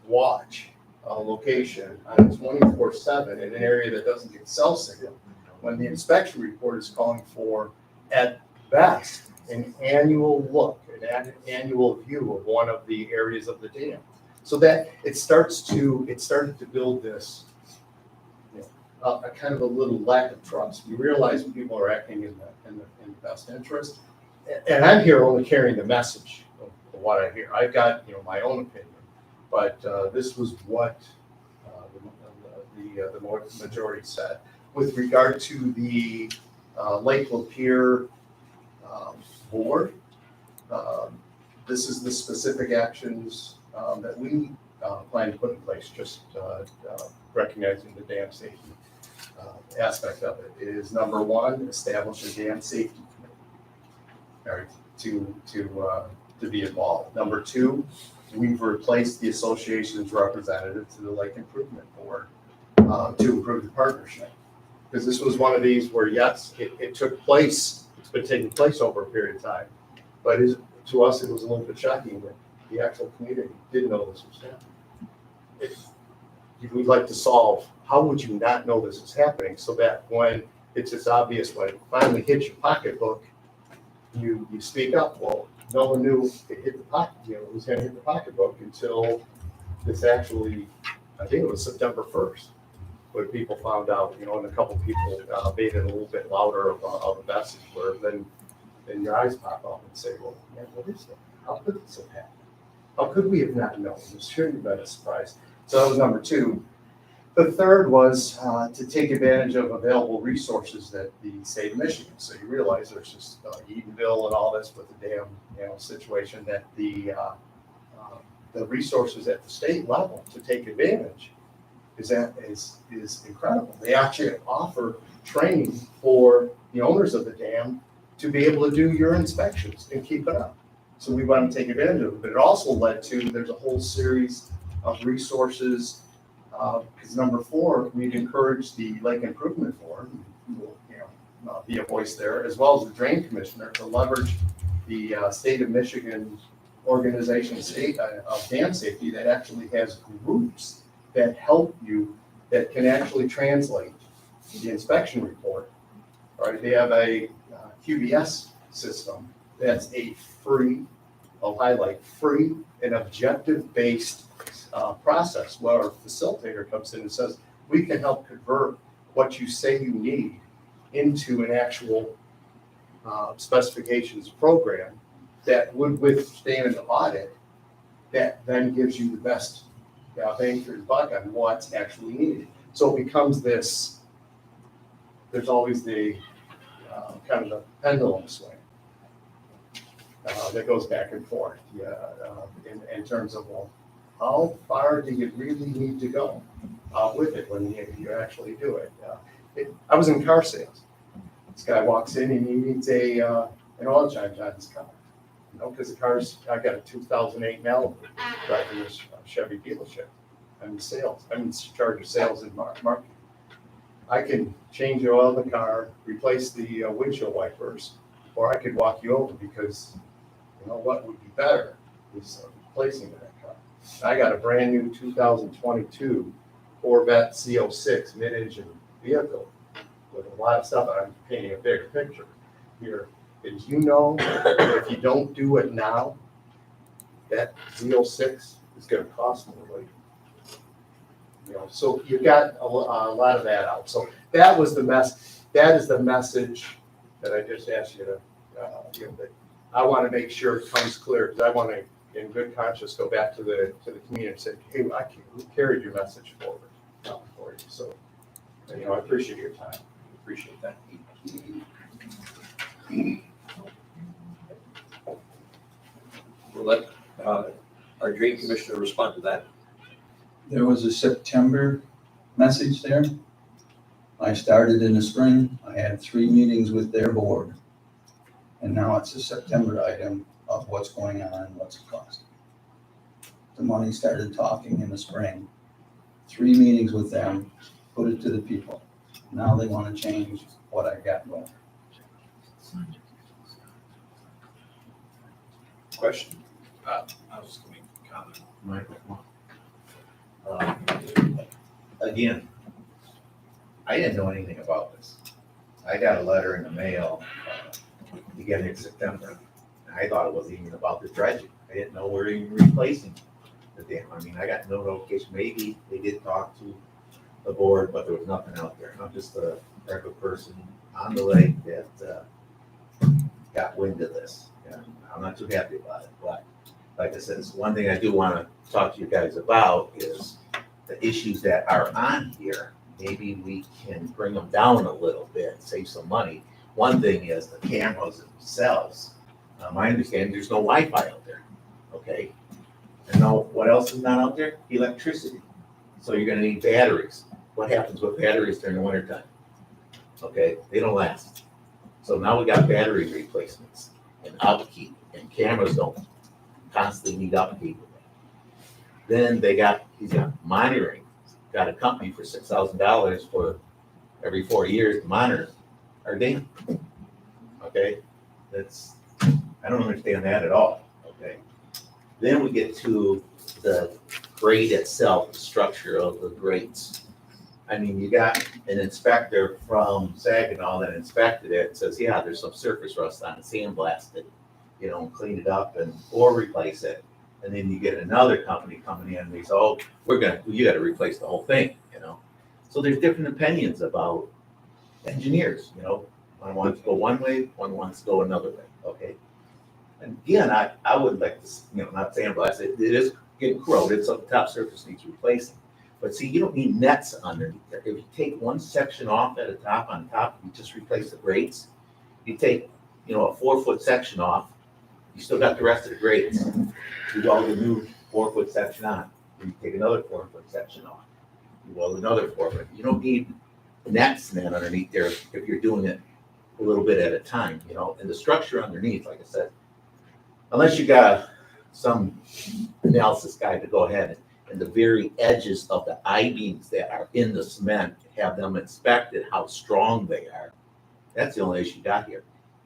watch a location on 24/7 in an area that doesn't get cell signal, when the inspection report is calling for, at best, an annual look, an annual view of one of the areas of the dam. So that it started to build this, a kind of a little lack of trust. You realize people are acting in the best interest. And I'm here only carrying the message of what I hear. I've got, my own opinion, but this was what the majority said. With regard to the Lake Lapeer board, this is the specific actions that we plan to put in place, just recognizing the dam safety aspect of it. It is number 1, establish a dam safety committee, to be involved. Number 2, we've replaced the association's representative to the Lake Improvement Board to improve the partnership. Because this was one of these where, yes, it took place, it's been taking place over a period of time, but to us, it was a little bit shocking that the actual community didn't know this was happening. If we'd like to solve, how would you not know this is happening, so that when it's as obvious, when it finally hits your pocketbook, you speak up? Well, no one knew it hit the pocket, it was going to hit the pocketbook until this actually, I think it was September 1st, when people found out, and a couple people made it a little bit louder of a message, where then your eyes pop up and say, well, man, what is that? How could this have happened? How could we have not known? It shouldn't have been a surprise. So that was number 2. The third was to take advantage of available resources that the state of Michigan. So you realize there's just Eatonville and all this with the dam, situation, that the resources at the state level to take advantage is incredible. They actually offer training for the owners of the dam to be able to do your inspections and keep it up. So we want to take advantage of it, but it also led to, there's a whole series of resources. Because number 4, we'd encourage the Lake Improvement Board, be a voice there, as well as the Drain Commissioner, to leverage the state of Michigan organization of dam safety that actually has groups that help you, that can actually translate the inspection report. Right? They have a QBS system that's a free, I'll highlight, free and objective-based process where a facilitator comes in and says, we can help convert what you say you need into an actual specifications program that would withstand an audit that then gives you the best bang for your buck on what's actually needed. So it becomes this, there's always the kind of the pendulum swing that goes back and forth in terms of, well, how far do you really need to go with it when you actually do it? I was in car sales. This guy walks in and he needs an oil change on his car. Because the car's, I got a 2008 Malibu driving this Chevy dealership. I'm in sales. I'm in charge of sales and marketing. I can change the oil in the car, replace the windshield wipers, or I could walk you over because, what would be better is replacing that car. I got a brand new 2022 Corvette C06 mid-engine vehicle with a lot of stuff. I'm painting a bigger picture here. Did you know that if you don't do it now, that Z06 is going to cost more later? So you got a lot of that out. So that was the that is the message that I just asked you to, that I want to make sure it comes clear, because I want to, in good conscience, go back to the community and say, hey, we carried your message forward for you. So, I appreciate your time. Appreciate that. We'll let our Drain Commissioner respond to that. There was a September message there. I started in the spring. I had 3 meetings with their board. And now it's a September item of what's going on, what's it costing. The money started talking in the spring. 3 meetings with them, put it to the people. Now they want to change what I got going. Question? I was going to comment. Again, I didn't know anything about this. I got a letter in the mail beginning in September. And I thought it wasn't even about the dredging. I didn't know we're even replacing the dam. I mean, I got no notification. Maybe they did talk to the board, but there was nothing out there. I'm just a regular person on the lake that got wind of this. And I'm not too happy about it. But like I said, it's one thing I do want to talk to you guys about is the issues that are on here. Maybe we can bring them down a little bit, save some money. One thing is the cameras themselves. My understanding, there's no Wi-Fi out there, okay? And now, what else is not out there? Electricity. So you're gonna need batteries. What happens with batteries during the wintertime? Okay, they don't last. So now we got battery replacements and upkeep, and cameras don't constantly need upkeep. Then he's got monitoring. Got a company for $6,000 for every 4 years to monitor our dam. Okay, I don't understand that at all. Okay, then we get to the grade itself, the structure of the grates. I mean, you got an inspector from Saginaw that inspected it, says, yeah, there's some surface rust on it, sandblast it, clean it up or replace it. And then you get another company coming in and they say, oh, you gotta replace the whole thing, So there's different opinions about engineers, One wants to go one way, one wants to go another way, okay? And again, I would like to, not sandblast it, it is getting corroded, so the top surface needs replacing. But see, you don't need nets underneath there. If you take one section off at the top, on top, you just replace the grates. You take, a 4-foot section off, you still got the rest of the grates. You weld a new 4-foot section on. You take another 4-foot section off. You weld another 4-foot. You don't need nets then underneath there if you're doing it a little bit at a time, you know, and the structure underneath, like I said, unless you got some analysis guy to go ahead and the very edges of the I-beams that are in the cement, have them inspected, how strong they are. That's the only issue you got here.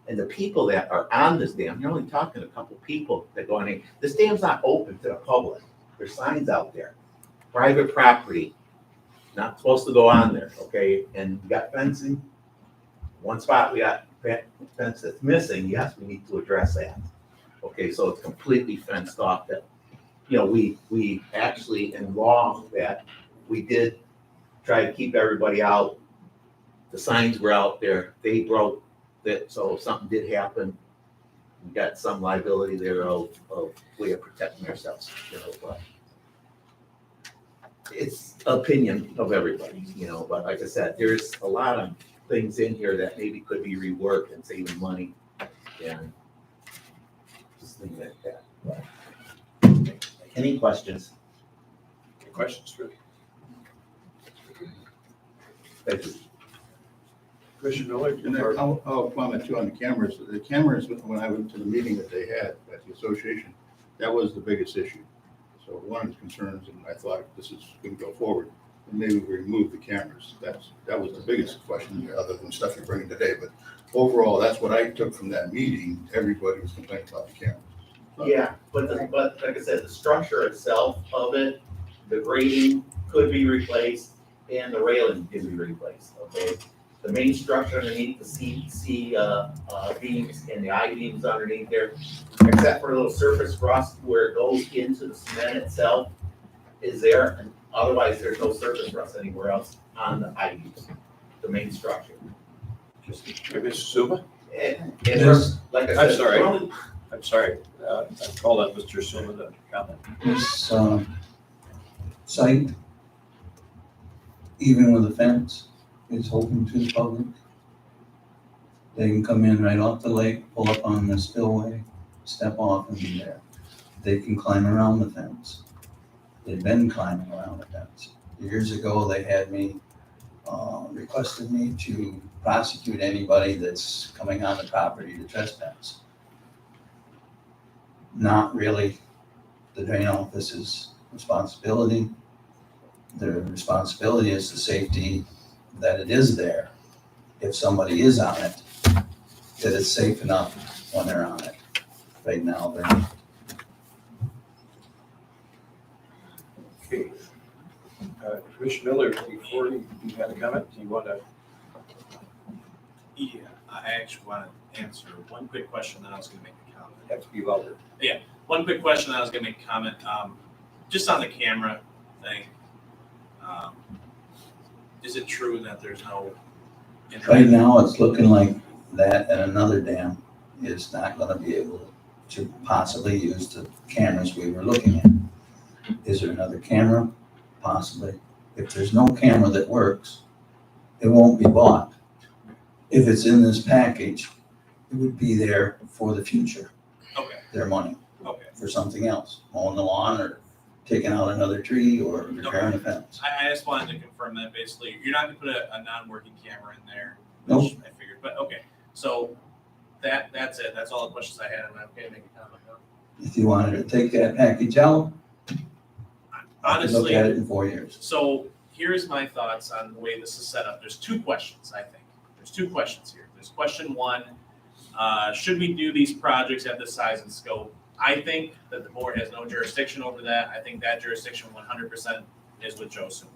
And the people that are on this dam, you're only talking a couple people that go in. This dam's not open to the public. There's signs out there. Private property, not supposed to go on there, okay? And we got fencing. One spot we got fence that's missing, yes, we need to address that. Okay, so it's completely fenced off. That, you know, we actually, in law, that we did try to keep everybody out. The signs were out there, they broke that, so if something did happen, we got some liability there of way of protecting ourselves, you know, but it's opinion of everybody, you know, but like I said, there's a lot of things in here that maybe could be reworked and saving money, and just leave it at that. But any questions? Any questions, Rick? Thank you. Commissioner Miller? And then I'll comment too on the cameras. The cameras, when I went to the meeting that they had at the association, that was the biggest issue. So one of the concerns, and I thought if this is going to go forward, then maybe we remove the cameras. That was the biggest question, other than stuff you're bringing today. But overall, that's what I took from that meeting. Everybody was complaining about the cameras. Yeah, but like I said, the structure itself of it, the grading could be replaced and the railing can be replaced, okay? The main structure underneath the C beams and the I beams underneath there, except for a little surface rust where it goes into the cement itself, is there, and otherwise there's no surface rust anywhere else on the I beams, the main structure. Mr. Suma? And there's, like I said, I'm sorry. I called on Mr. Suma to comment. This site, even with a fence, is open to the public. They can come in right off the lake, pull up on the spillway, step off and be there. They can climb around the fence. They've been climbing around the fence. Years ago, they had me, requested me to prosecute anybody that's coming on the property to trespass. Not really the drain office's responsibility. The responsibility is the safety that it is there. If somebody is on it, that it's safe enough when they're on it. Right now, they're not. Okay. Commissioner Miller, before you had a comment, do you want to? Yeah, I actually want to answer one quick question, then I was going to make a comment. Have to be louder. Yeah, one quick question, then I was going to make a comment. Just on the camera thing, is it true that there's no internet? Right now, it's looking like that and another dam is not gonna be able to possibly use the cameras we were looking at. Is there another camera? Possibly. If there's no camera that works, it won't be bought. If it's in this package, it would be there for the future. Okay. Their money. Okay. For something else, mowing the lawn or taking out another tree or repairing a fence. I just wanted to confirm that basically you're not going to put a non-working camera in there. Nope. Which I figured, but okay. So that's it. That's all the questions I had. Am I okay to make a comment now? If you wanted to take that package out, I could look Honestly, at it in 4 years. so here's my thoughts on the way this is set up. There's two questions, I think. There's two questions here. There's question one, should we do these projects at this size and scope? I think that the board has no jurisdiction over that. I think that jurisdiction 100% is with Joe Suma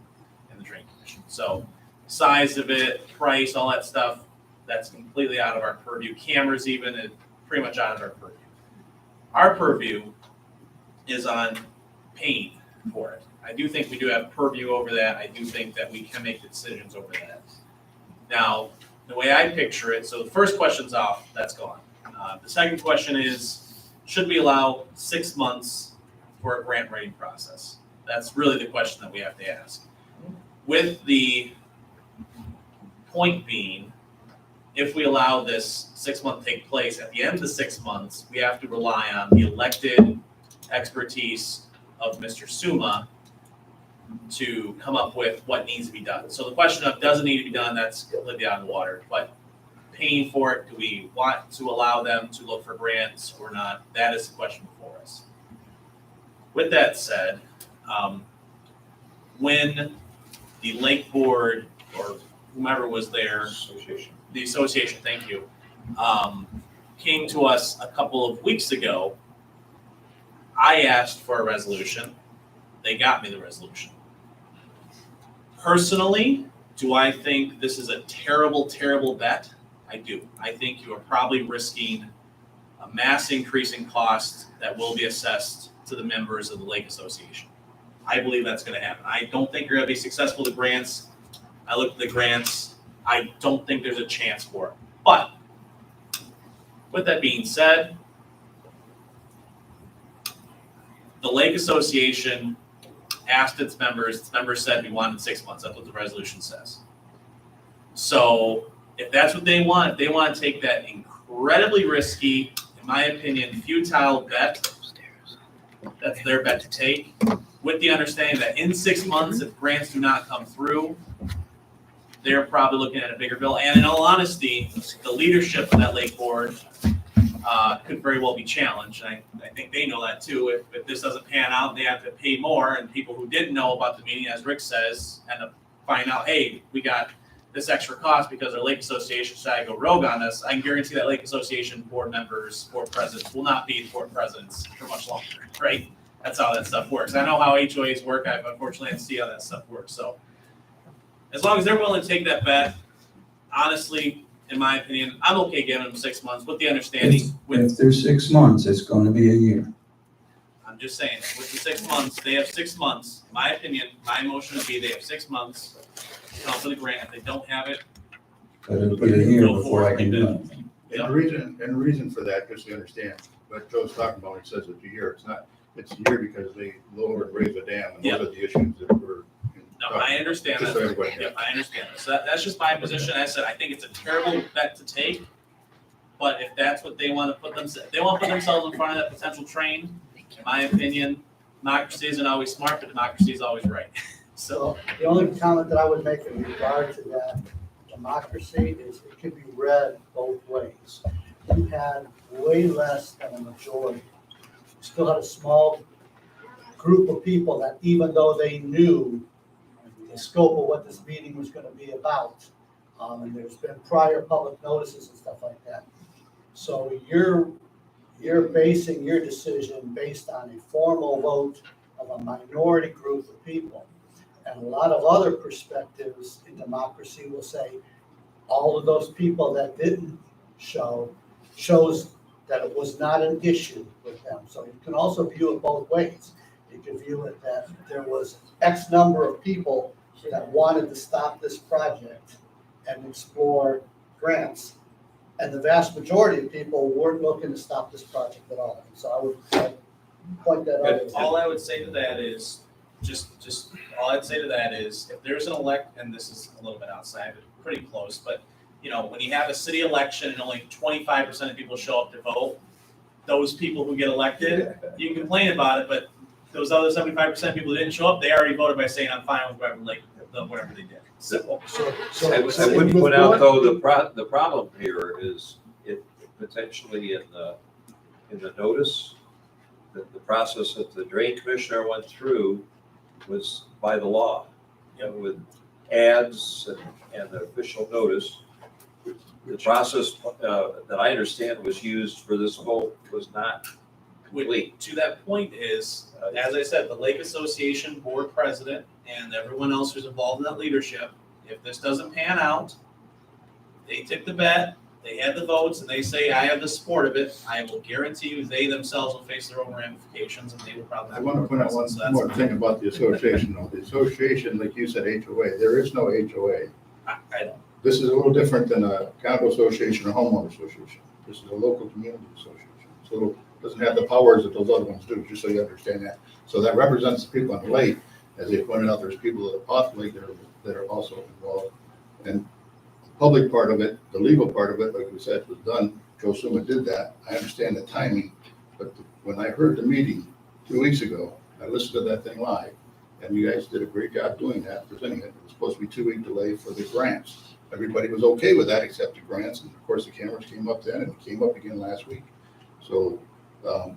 and the Drain Commission. So size of it, price, all that stuff, that's completely out of our purview. Cameras even, is pretty much out of our purview. Our purview is on paying for it. I do think we do have purview over that. I do think that we can make decisions over that. Now, the way I picture it, so the first question's off, that's gone. The second question is, should we allow 6 months for a grant writing process? That's really the question that we have to ask. With the point being, if we allow this 6 month take place, at the end of the 6 months, we have to rely on the elected expertise of Mr. Suma to come up with what needs to be done. So the question of does it need to be done, that's completely out of the water. But paying for it? Do we want to allow them to look for grants or not? That is the question before us. With that said, when the lake board or whomever was there, the association, thank you, came to us a couple of weeks ago, I asked for a resolution. They got me the resolution. Personally, do I think this is a terrible, terrible bet? I do. I think you are probably risking a mass increase in cost that will be assessed to the members of the Lake Association. I believe that's going to happen. I don't think you're going to be successful with the grants. I looked at the grants. I don't think there's a chance for it. But with that being said, the Lake Association asked its members said we wanted 6 months. That's what the resolution says. So if that's what they want, if they want to take that incredibly risky, in my opinion, futile bet, that's their bet to take, with the understanding that in 6 months, if grants do not come through, they're probably looking at a bigger bill. And in all honesty, the leadership of that lake board could very well be challenged. I think they know that too. If this doesn't pan out, they have to pay more, and people who didn't know about the meeting, as Rick says, end up finding out, hey, we got this extra cost because our lake association decided to go rogue on us. I can guarantee that lake association board members, board presidents will not be board presidents for much longer, right? That's how that stuff works. I know how HOAs work. I've unfortunately had to see how that stuff works. So as long as they're willing to take that bet, honestly, in my opinion, I'm okay giving them 6 months with the understanding. If there's 6 months, it's gonna be a year. I'm just saying, with the 6 months, they have 6 months. In my opinion, my motion would be they have 6 months to come for the grant. If they don't have it, But it'll be a year Go before I for it. can do anything. And the reason for that, just to understand, what Joe's talking about, he says it's a year, it's a year because they lower and raise the dam, and those are the issues that we're. no, I understand Just so that. everybody knows. Yep, I understand that. So that's just my position. I said, I think it's a terrible bet to take. But if that's what they want to put themselves in front of that potential train, in my opinion, democracy isn't always smart, but democracy is always right. So The only comment that I would make in regard to that democracy is it could be read both ways. You had way less than a majority. You still had a small group of people that even though they knew the scope of what this meeting was going to be about, and there's been prior public notices and stuff like that. So you're basing your decision based on a formal vote of a minority group of people. And a lot of other perspectives in democracy will say all of those people that didn't shows that it was not an issue with them. So you can also view it both ways. You can view it that there was X number of people that wanted to stop this project and explore grants. And the vast majority of people weren't looking to stop this project at all. So I would point that out. all I would say to that is, all I'd say to that is, if there's an and this is a little bit outside, but pretty close, but when you have a city election and only 25% of people show up to vote, those people who get elected, you can complain about it, but those other 75% of people who didn't show up, they already voted by saying, I'm fine with whatever they did. Simple. I would point out, though, the problem here is it potentially in the notice, that the process that the drain commissioner went through was by the law. With ads and the official notice. The process that I understand was used for this vote was not complete. To that point is, as I said, the Lake Association board president and everyone else who's involved in that leadership, if this doesn't pan out, they took the bet, they had the votes, and they say, I have the support of it, I will guarantee you they themselves will face their own ramifications, and they will probably. I want to point out one more thing about the association, though. The association, like you said, HOA, there is no HOA. I don't. This is a little different than a condo association or homeowner association. This is a local community association. So it doesn't have the powers that those other ones do, just so you understand that. So that represents the people on the lake. As they pointed out, there's people that are off the lake that are also involved. And the public part of it, the legal part of it, like we said, was done. Joe Suma did that. I understand the timing, but when I heard the meeting 2 weeks ago, I listened to that thing live, and you guys did a great job doing that, presenting it. It was supposed to be 2 week delay for the grants. everybody was okay with that except the grants, and of course the cameras came up then, and it came up again last week. So, now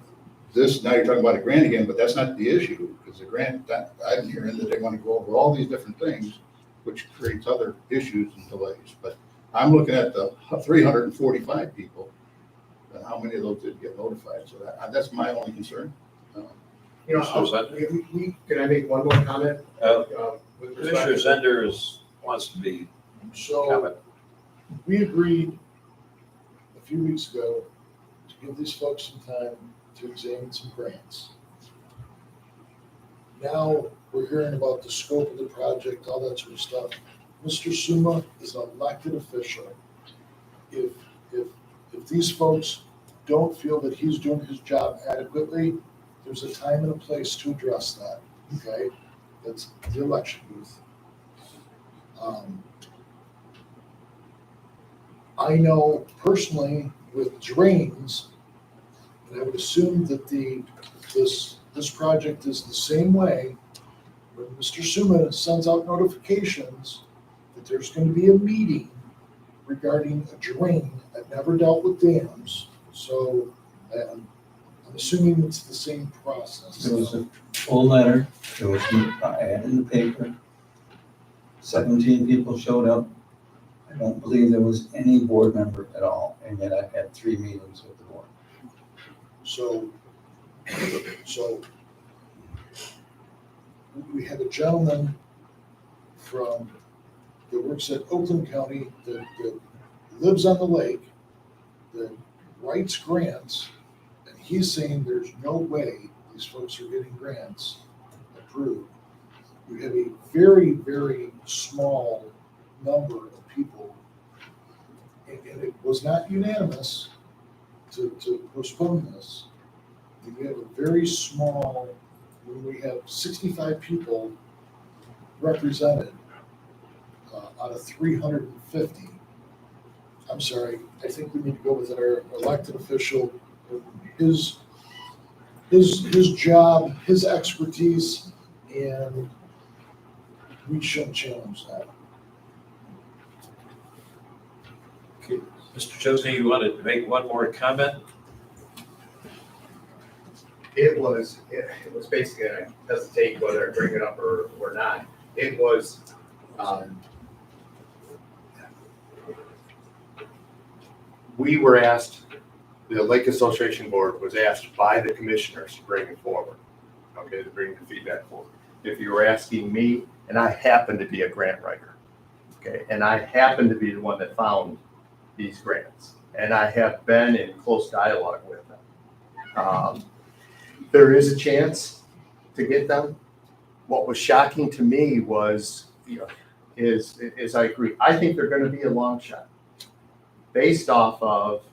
you're talking about a grant again, but that's not the issue, because the grant, that, I'm hearing that they want to go over all these different things, which creates other issues and delays. But I'm looking at the 345 people, and how many of those did get notified, so that's my only concern. You know, can I make one more comment? With Commissioner respect Zender wants to be So comment. we agreed a few weeks ago to give these folks some time to examine some grants. Now we're hearing about the scope of the project, all that sort of stuff. Mr. Suma is an elected official. If these folks don't feel that he's doing his job adequately, there's a time and a place to address that, okay? That's the election booth. I know personally with drains, and I would assume that this project is the same way. When Mr. Suma sends out notifications that there's going to be a meeting regarding a drain that never dealt with dams, so I'm assuming it's the same process. There was a full letter, there was an ad in the paper. 17 people showed up. I don't believe there was any board member at all, and yet I've had 3 meetings with the board. So we have a gentleman that works at Oakland County that lives on the lake, that writes grants, and he's saying there's no way these folks are getting grants approved. You have a very, very small number of people, and it was not unanimous to postpone this. We have a very small, when we have 65 people represented out of 350. I'm sorry, I think we need to go with our elected official, his job, his expertise, and we shouldn't challenge that. Okay, Mr. Chesney, you wanted to make one more comment? it was basically, and I hesitate whether I bring it up or not, it was, we were asked, the Lake Association Board was asked by the commissioners to bring it forward, okay, to bring the feedback forward. If you were asking me, and I happen to be a grant writer, okay, and I happen to be the one that found these grants, and I have been in close dialogue with them. There is a chance to get them. What was shocking to me was, is I agree. I think they're going to be a long shot, based off of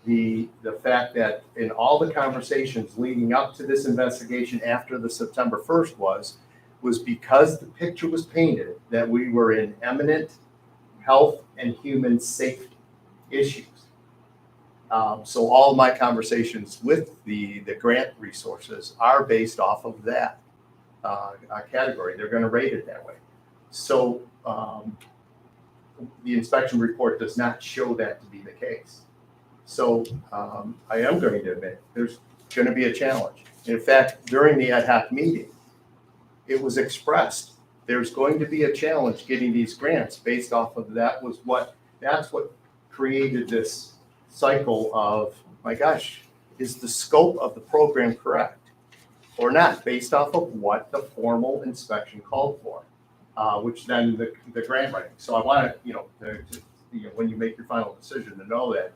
the fact that in all the conversations leading up to this investigation after the September 1st was because the picture was painted that we were in imminent health and human safety issues. So all my conversations with the grant resources are based off of that category. They're going to rate it that way. So the inspection report does not show that to be the case. So I am going to admit there's going to be a challenge. In fact, during the ad hoc meeting, it was expressed there's going to be a challenge getting these grants based off of that's what created this cycle of, my gosh, is the scope of the program correct or not, based off of what the formal inspection called for, which then the grant writing. So I want to, when you make your final decision, to know that,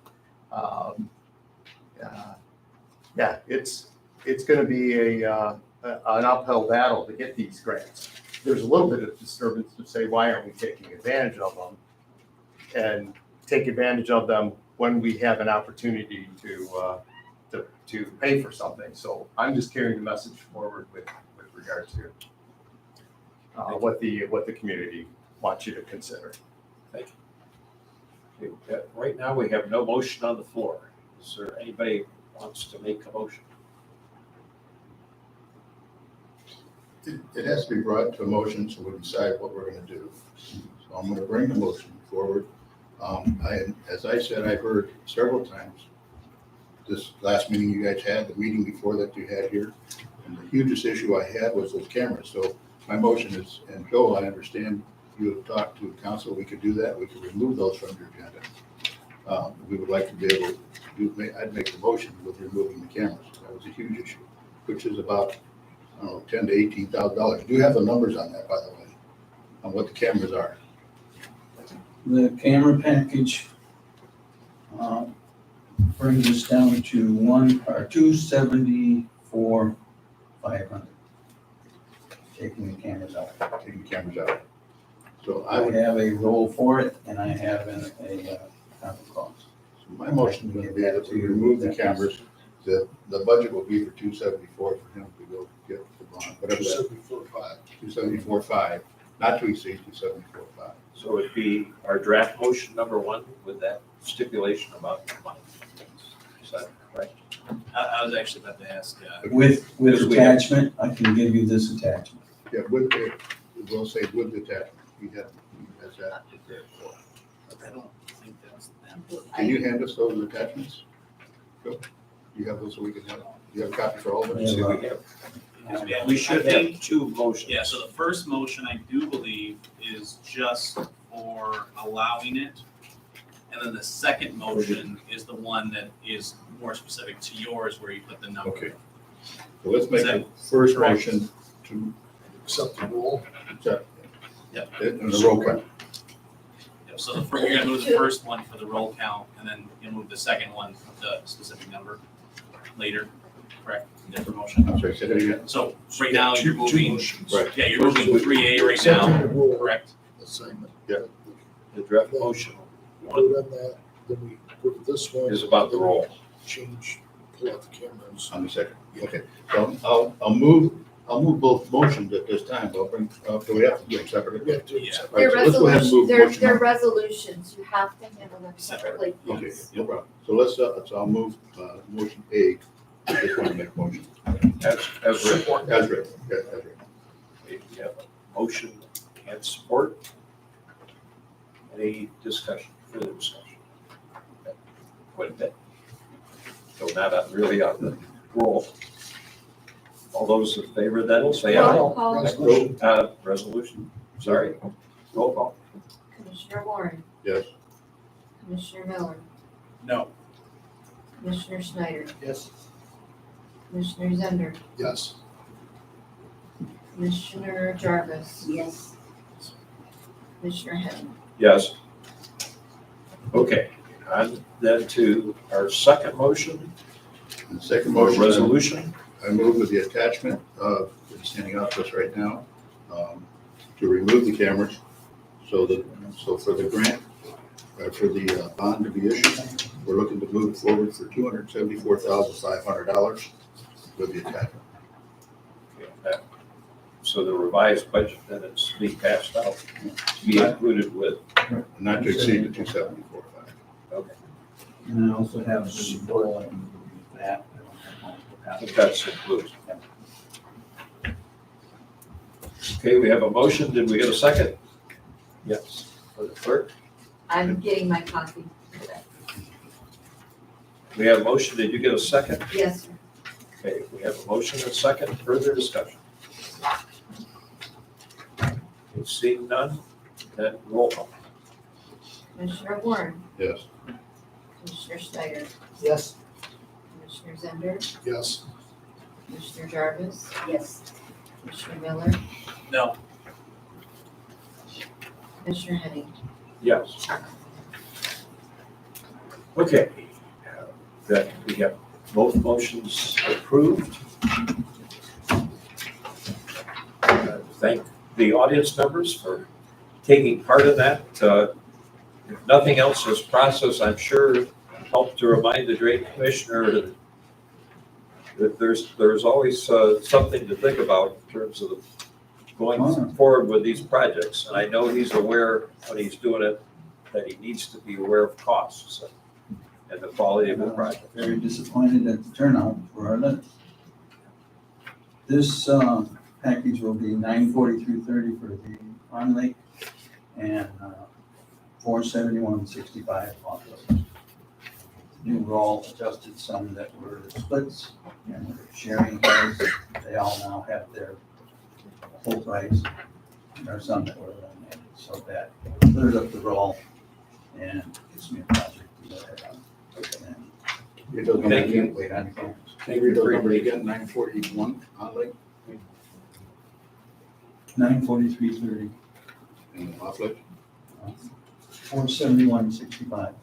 it's going to be an uphill battle to get these grants. There's a little bit of disturbance to say, why aren't we taking advantage of them, and take advantage of them when we have an opportunity to pay for something. So I'm just carrying the message forward with regard to what the community wants you to consider. Thank you. Okay, right now, we have no motion on the floor. Is there anybody who wants to make a motion? It has to be brought to a motion so we decide what we're going to do. So I'm going to bring the motion forward. As I said, I've heard several times, this last meeting you guys had, the meeting before that you had here, and the hugest issue I had was those cameras. So my motion is, and Joel, I understand you have talked to council, we could do that, we could remove those from your agenda. We would like to be able to do, I'd make the motion with removing the cameras. That was a huge issue, which is about, I don't know, $10,000 to $18,000. Do you have the numbers on that, by the way, on what the cameras are? The camera package brings us down to 274, 500. Taking the cameras out. Taking the cameras out. So I would have a roll for it, and I have a capital cost. So my motion is going to be that we remove the cameras. The budget will be for 274 for him to go get the bond, whatever that. 274.5, not to exceed 274.5. So it'd be our draft motion number one with that stipulation about the money. Is that right? I was actually about to ask, With attachment, I can give you this attachment. Yeah, with the, we'll say with the attachment. He has that. I don't think that's that. Can you hand us those attachments? Go. You have those so we can have, you have a copy for all of them? Yeah, So we should have two motions. Yeah, so the first motion, I do believe, is just for allowing it. And then the second motion is the one that is more specific to yours, where you put the number. Okay. So let's make Is that the first correct? motion to Accept the rule. accept. Yep. it and the roll call. Yeah, so you're gonna move the first one for the roll count, and then you'll move the second one with the specific number later, correct? Different motion. I'm sorry, say that again. So right now, you're Two moving, motions. Right. yeah, you're moving 3A right now, correct? Assignment. Yeah. The draft motion Put on that, then we go to this one. is about the roll. Change, pull out the cameras. On the second. Okay. So I'll move both motions at this time. I'll bring, do we have to do them separately? We have to Yeah. accept. All right, so let's go ahead and move motion They're number. resolutions, you have to handle them separately. Okay, no problem. So let's, so I'll move, motion A. I just want to make a motion. As written. As written. Yeah, as written. We have a motion and support. Any discussion, further discussion? Quite a bit. So not really on the roll. All those in favor then, say aye. Roll call. Resolution. Resolution, sorry. Roll call. Commissioner Warren, Yes. Commissioner Miller, No. Commissioner Schneider, Yes. Commissioner Zender, Yes. Commissioner Jarvis. Yes. Commissioner Henning. Yes. Okay, on then to our second motion, And the second or motion. resolution. I move with the attachment of, it's handing out to us right now, to remove the cameras. So for the grant, for the bond to be issued, we're looking to move forward for $274,500 with the attachment. So the revised budget then is being passed out to be included with. Not to exceed the 274,500. Okay. And I also have the roll and that. I think that's included. Okay, we have a motion. Did we get a second? Yes. For the clerk. I'm getting my copy. We have a motion. Did you get a second? Yes, sir. Okay, we have a motion and a second. Further discussion. Seeing none, then roll call. Commissioner Warren, Yes. Commissioner Schneider, Yes. Commissioner Zender, Yes. Commissioner Jarvis. Yes. Commissioner Miller, No. Commissioner Henning. Yes. Okay. That we have both motions approved. Thank the audience members for taking part in that. If nothing else is processed, I'm sure helped to remind the Drain Commissioner that there's always something to think about in terms of going forward with these projects. And I know he's aware when he's doing it, that he needs to be aware of costs and the quality of the project. Very disappointed at the turnout for our event. This package will be $943.30 for the on lake and 471.65 off of new roll, adjusted some that were splits and were sharing price. They all now have their full price. And there are some that were eliminated, so that clears up the roll and gives me a project to go ahead on. And Read those numbers Thank you. again. wait on things. Can you read those numbers again? 941 on Lake 943.30, and off Lake? 471.65.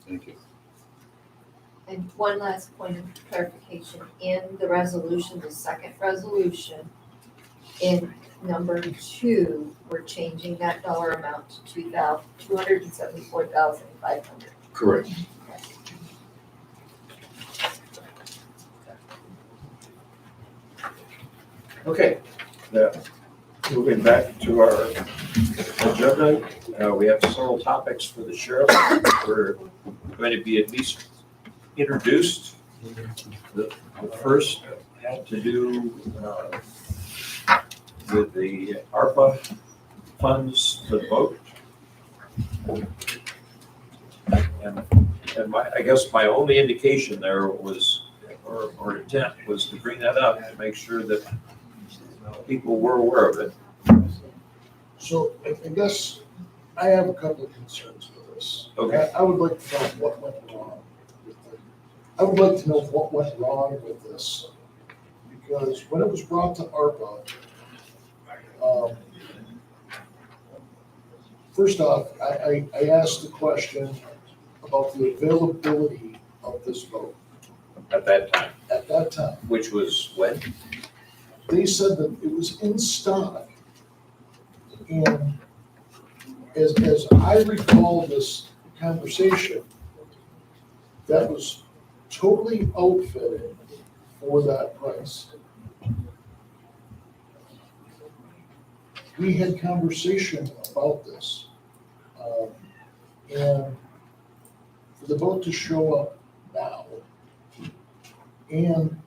Thank you. And one last point of clarification, in the resolution, the second resolution, in number 2, we're changing that dollar amount to $274,500. Correct. Okay, now, moving back to our agenda, we have several topics for the sheriff. We're going to be at least introduced. The first had to do with the ARPA funds, the vote. And I guess my only indication there was, or intent was to bring that up to make sure that people were aware of it. So I guess I have a couple of concerns with this. Okay. I would like to know what went wrong with it. I would like to know what went wrong with this. Because when it was brought to ARPA, first off, I asked the question about the availability of this vote. At that time. At that time. Which was when? They said that it was in stock. And as I recall this conversation, that was totally outfitted for that price. We had conversation about this. And for the vote to show up now, and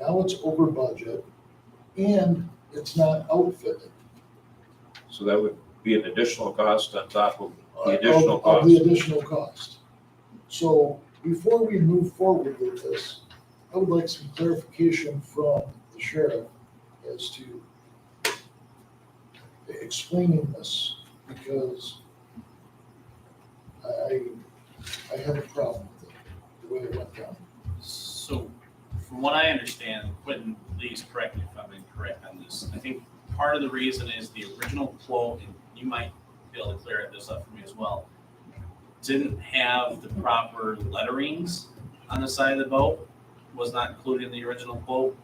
now it's over budget, and it's not outfitted. So that would be an additional cost on top of the additional cost. Of the additional cost. So before we move forward with this, I would like some clarification from the sheriff as to explaining this, because I have a problem with it, the way it went down. So, from what I understand, Quentin, please correct me if I'm incorrect on this. I think part of the reason is the original quote, and you might be able to clear this up for me as well, didn't have the proper letterings on the side of the boat, was not included in the original quote.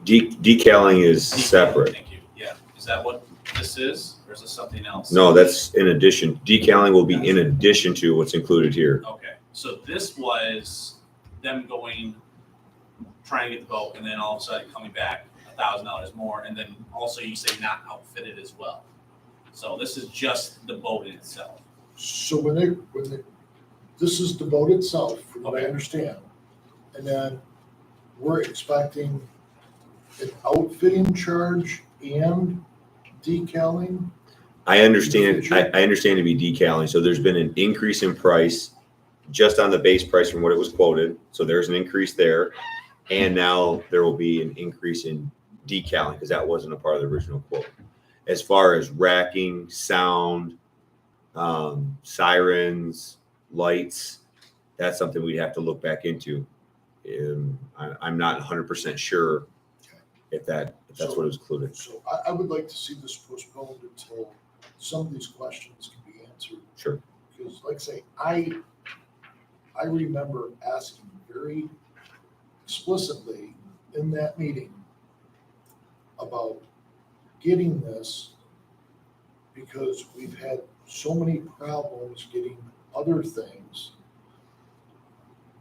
Decaling is separate. Thank you, yeah. Is that what this is, or is this something else? No, that's in addition. Decaling will be in addition to what's included here. Okay, so this was them going, trying to get the boat, and then all of a sudden coming back $1,000 more, and then also you say not outfitted as well. So this is just the boat in itself. So when they, this is the boat itself, from what I understand, and then we're expecting an outfitting charge and decaling? I understand to be decaling. So there's been an increase in price just on the base price from what it was quoted. So there's an increase there. And now there will be an increase in decaling because that wasn't a part of the original quote. As far as racking, sound, sirens, lights, that's something we'd have to look back into. I'm not 100% sure if that's what was included. So I would like to see this postponed until some of these questions can be answered. Sure. Because like I say, I remember asking very explicitly in that meeting about getting this because we've had so many problems getting other things,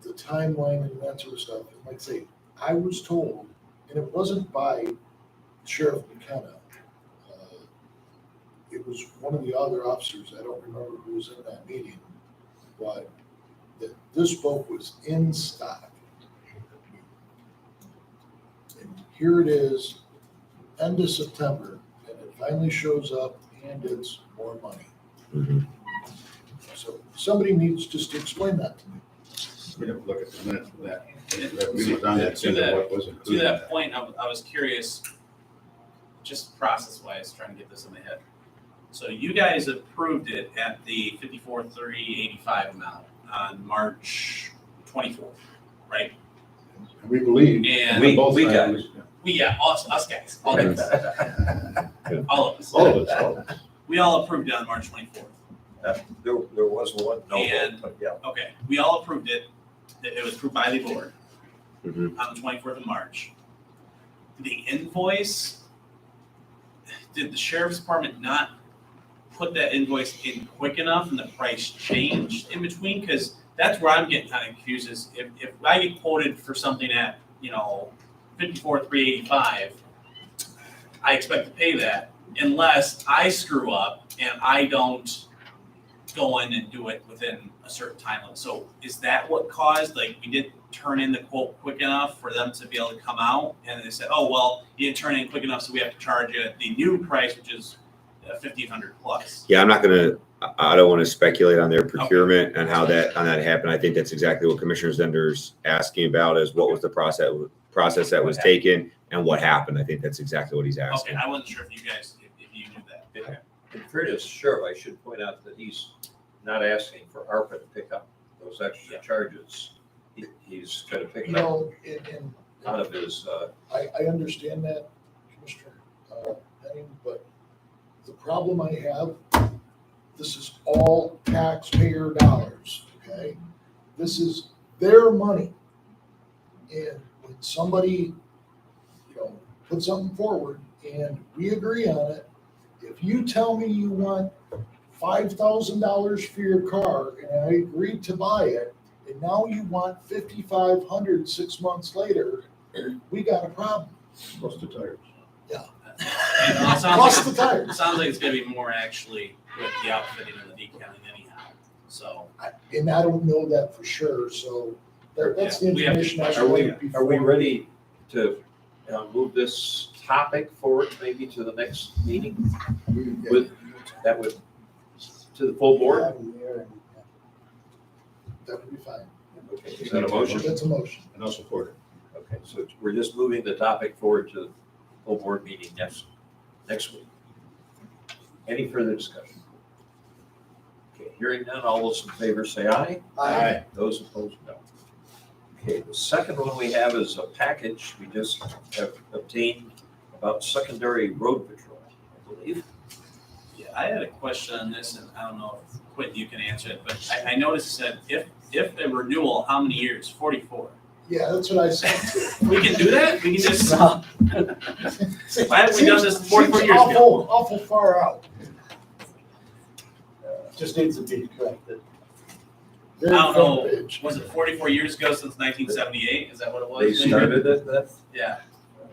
the timeline and that sort of stuff. And like I say, I was told, and it wasn't by Sheriff McKenna, it was one of the other officers, I don't remember who was in that meeting, but that this boat was in stock. And here it is, end of September, and it finally shows up and it's more money. Mm-hmm. So somebody needs just to explain that to me. We have to look at the minutes of that. And That we was on that to agenda, that- what was To included. that point, I was curious, just process-wise, trying to get this in my head. So you guys approved it at the 54,385 amount on March 24th, right? And we believe. And We both sides, guys. us guys, all of us. All of us. All of us. We all approved it on March 24th. There was one no And- vote, but yeah. Okay, we all approved it. It was approved by the board Mhm. on the 24th of March. The invoice, did the sheriff's department not put that invoice in quick enough and the price changed in between? Because that's where I'm getting kind of confused is if I get quoted for something at, 54,385, I expect to pay that unless I screw up and I don't go in and do it within a certain time limit. So is that what caused, like, we didn't turn in the quote quick enough for them to be able to come out? And they said, oh, well, you didn't turn in quick enough, so we have to charge you the new price, which is 1,500 plus. Yeah, I don't want to speculate on their procurement and how that happened. I think that's exactly what Commissioner Zender's asking about is what was the process that was taken and what happened. I think that's exactly what he's Okay, asking. I wasn't sure if you guys, if you knew that. In fairness, Sheriff, I should point out that he's not asking for ARPA to pick up those extra charges. He's trying to pick it up And out of his, I understand that, Commissioner Henning, but the problem I have, this is all taxpayer dollars, okay? This is their money. And when somebody, puts something forward and we agree on it, if you tell me you want $5,000 for your car and I agreed to buy it, and now you want $5,500 6 months later, we got a problem. Plus the tires. And it sounds Plus like- the tires. It sounds like it's gonna be more actually with the outfitting and the decaling anyhow, so. And I don't know that for sure, so that's the Yeah, we have to- information I are should we, like before. are we ready to move this topic forward maybe to the next meeting? That would, to the full board? That would be fine. Okay, is that a motion? That's a motion. And I'll support it. Okay, so we're just moving the topic forward to the full board meeting next week. Any further discussion? Okay, hearing none, all those in favor say aye. Aye. Those opposed, no. Okay, the second one we have is a package we just have obtained about secondary road patrol, I believe. Yeah, I had a question on this, and I don't know if Quentin, you can answer it, but I noticed that if a renewal, how many years? 44. Yeah, that's what I said too. We can do that? We can just, why haven't we done this 44 Seems years ago? awful far out. Just needs to be corrected. I Very don't front know, page. was it 44 years ago since 1978? Is that what it was? They maybe? started it, then? Yeah,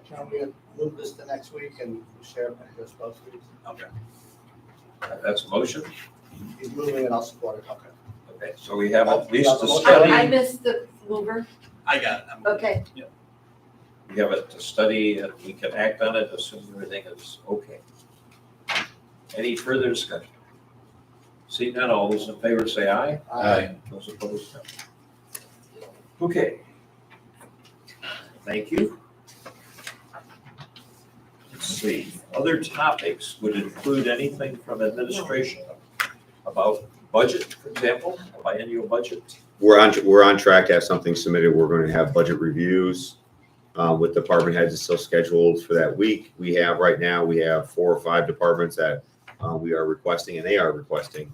Can we move this to next week and the sheriff can go both weeks? okay. That's a motion? He's moving and I'll support it. Okay. Okay, so we have at least a I study, missed the mover. I got it. I'm- Okay. we have it to study and we can act on it, assuming everything is okay. Any further discussion? Seeing none, all those in favor say aye. Aye. Those opposed, no. Okay. Thank you. Let's see, other topics would include anything from administration about budget, for example, a biennial budget. We're on track to have something submitted. We're going to have budget reviews with department heads. It's still scheduled for that week. We have 4 or 5 departments that we are requesting, and they are requesting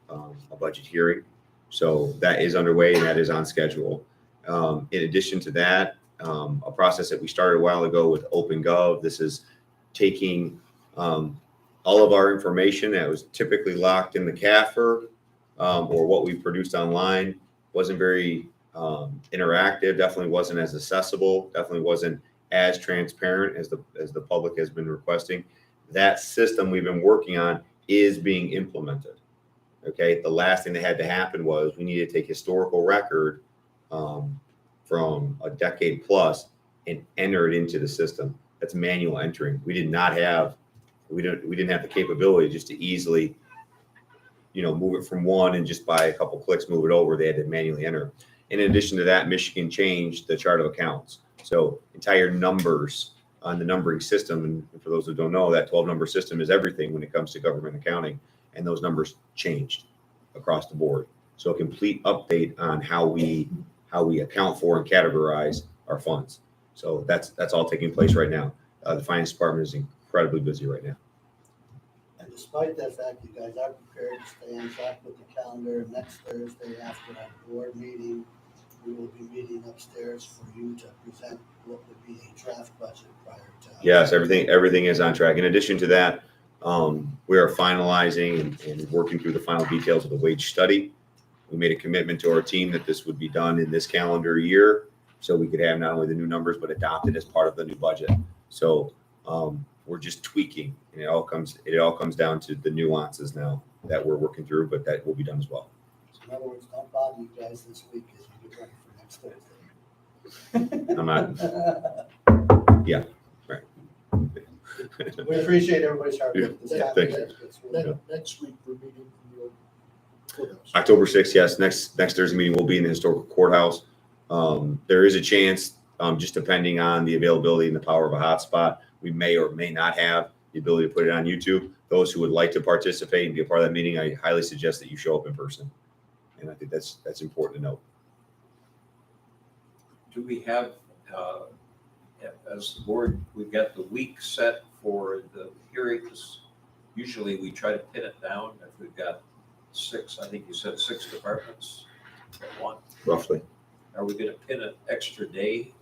a budget hearing. So that is underway and that is on schedule. In addition to that, a process that we started a while ago with Opengov. This is taking all of our information that was typically locked in the CAFR or what we produced online. Wasn't very interactive, definitely wasn't as accessible, definitely wasn't as transparent as the public has been requesting. That system we've been working on is being implemented. Okay, the last thing that had to happen was we needed to take historical record from a decade plus and enter it into the system. That's manual entering. We didn't have the capability just to easily move it from one and just by a couple clicks, move it over. They had to manually enter. In addition to that, Michigan changed the chart of accounts. So entire numbers on the numbering system, and for those who don't know, that 12-number system is everything when it comes to government accounting, and those numbers changed across the board. So a complete update on how we account for and categorize our funds. So that's all taking place right now. The finance department is incredibly busy right now. And despite that fact, you guys are prepared to stay on track with the calendar. Next Thursday after our board meeting, we will be meeting upstairs for you to present what would be a draft budget prior to. Yes, everything is on track. In addition to that, we are finalizing and working through the final details of the wage study. We made a commitment to our team that this would be done in this calendar year, so we could have not only the new numbers, but adopted as part of the new budget. So we're just tweaking, and it all comes down to the nuances now that we're working through, but that will be done as well. So in other words, don't bother you guys this week as you get ready for next Thursday. I'm not. Yeah, right. We appreciate everybody's hard work this time. Thank you. It's really good. Next week, we're meeting in the old courthouse. October 6th, yes. Next Thursday meeting will be in the historical courthouse. There is a chance, just depending on the availability and the power of a hotspot, we may or may not have the ability to put it on YouTube. Those who would like to participate and be a part of that meeting, I highly suggest that you show up in person. And I think that's important to note. Do we have, as the board, we've got the week set for the hearings. Usually we try to pin it down. If we've got 6, I think you said 6 departments at one. Roughly. Are we gonna pin an extra day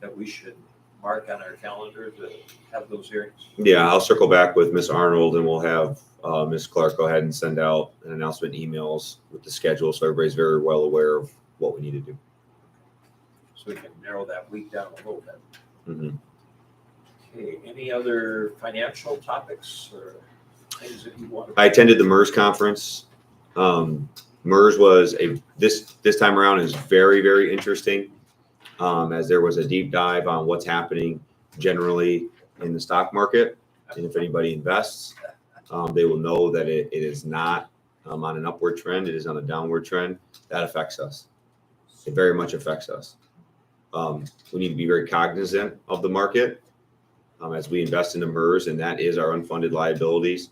that we should mark on our calendar to have those hearings? Yeah, I'll circle back with Ms. Arnold and we'll have Ms. Clark go ahead and send out an announcement emails with the schedule so everybody's very well aware of what we need to do. So we can narrow that week down a little bit. Mm-hmm. Okay, any other financial topics or things that you want to? I attended the MERS conference. MERS was this time around is very, very interesting, as there was a deep dive on what's happening generally in the stock market. And if anybody invests, they will know that it is not on an upward trend. It is on a downward trend. That affects us. It very much affects us. We need to be very cognizant of the market as we invest into MERS, and that is our unfunded liabilities.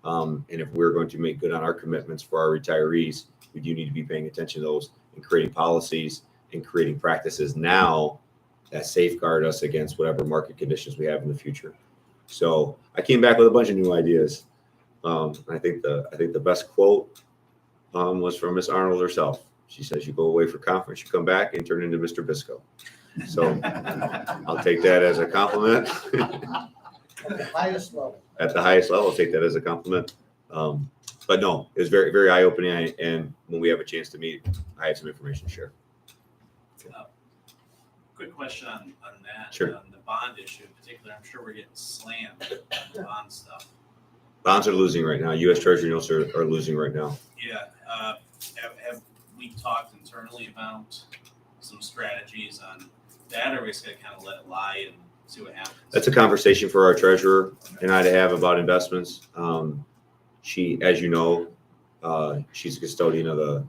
And if we're going to make good on our commitments for our retirees, we do need to be paying attention to those and creating policies and creating practices now that safeguard us against whatever market conditions we have in the future. So I came back with a bunch of new ideas. I think the best quote was from Miss Arnold herself. She says, "You go away for conference, you come back and turn into Mr. Bisco." So I'll take that as a compliment. At the highest level. At the highest level, I'll take that as a compliment. But no, it was very, very eye-opening. And when we have a chance to meet, I have some information to share. Quick question on that. Sure. On the bond issue in particular, I'm sure we're getting slammed on the bond stuff. Bonds are losing right now. U.S. Treasury notes are losing right now. Yeah. Have we talked internally about some strategies on that, or are we just gonna kind of let it lie and see what happens? That's a conversation for our treasurer and I to have about investments. She, as you know, she's a custodian of the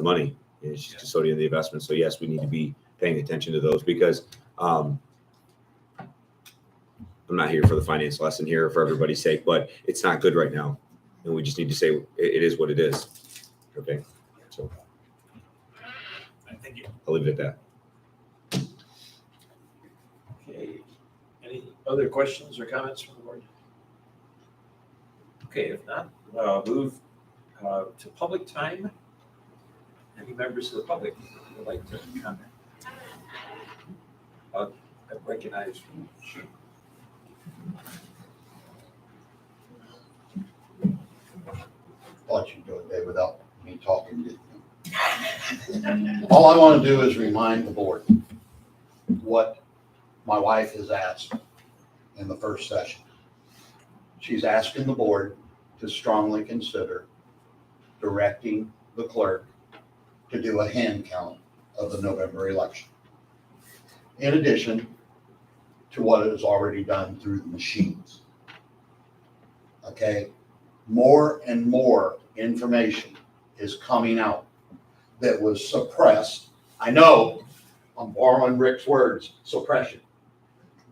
money. And she's custodian of the investment. So yes, we need to be paying attention to those because I'm not here for the finance lesson here for everybody's sake, but it's not good right now. And we just need to say it is what it is. Okay. So thank you. I'll leave it at that. Okay, any other questions or comments from the board? Okay, if not, move to public time. Any members of the public who would like to comment? I recognize. Thought you'd do it, Dave, without me talking to you. All I want to do is remind the board what my wife has asked in the first session. She's asking the board to strongly consider directing the clerk to do a hand count of the November election. In addition to what is already done through the machines. Okay? More and more information is coming out that was suppressed. I know I'm borrowing Rick's words, suppression,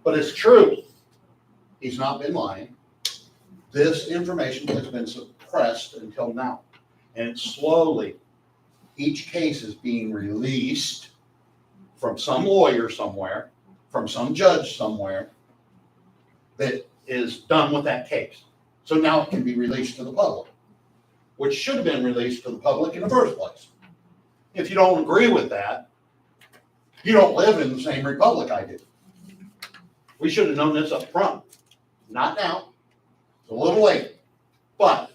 but it's true. He's not been lying. This information has been suppressed until now. And slowly, each case is being released from some lawyer somewhere, from some judge somewhere that is done with that case. So now it can be released to the public, which should have been released to the public in the first place. If you don't agree with that, you don't live in the same republic I do. We should have known this up front. Not now. It's a little late. But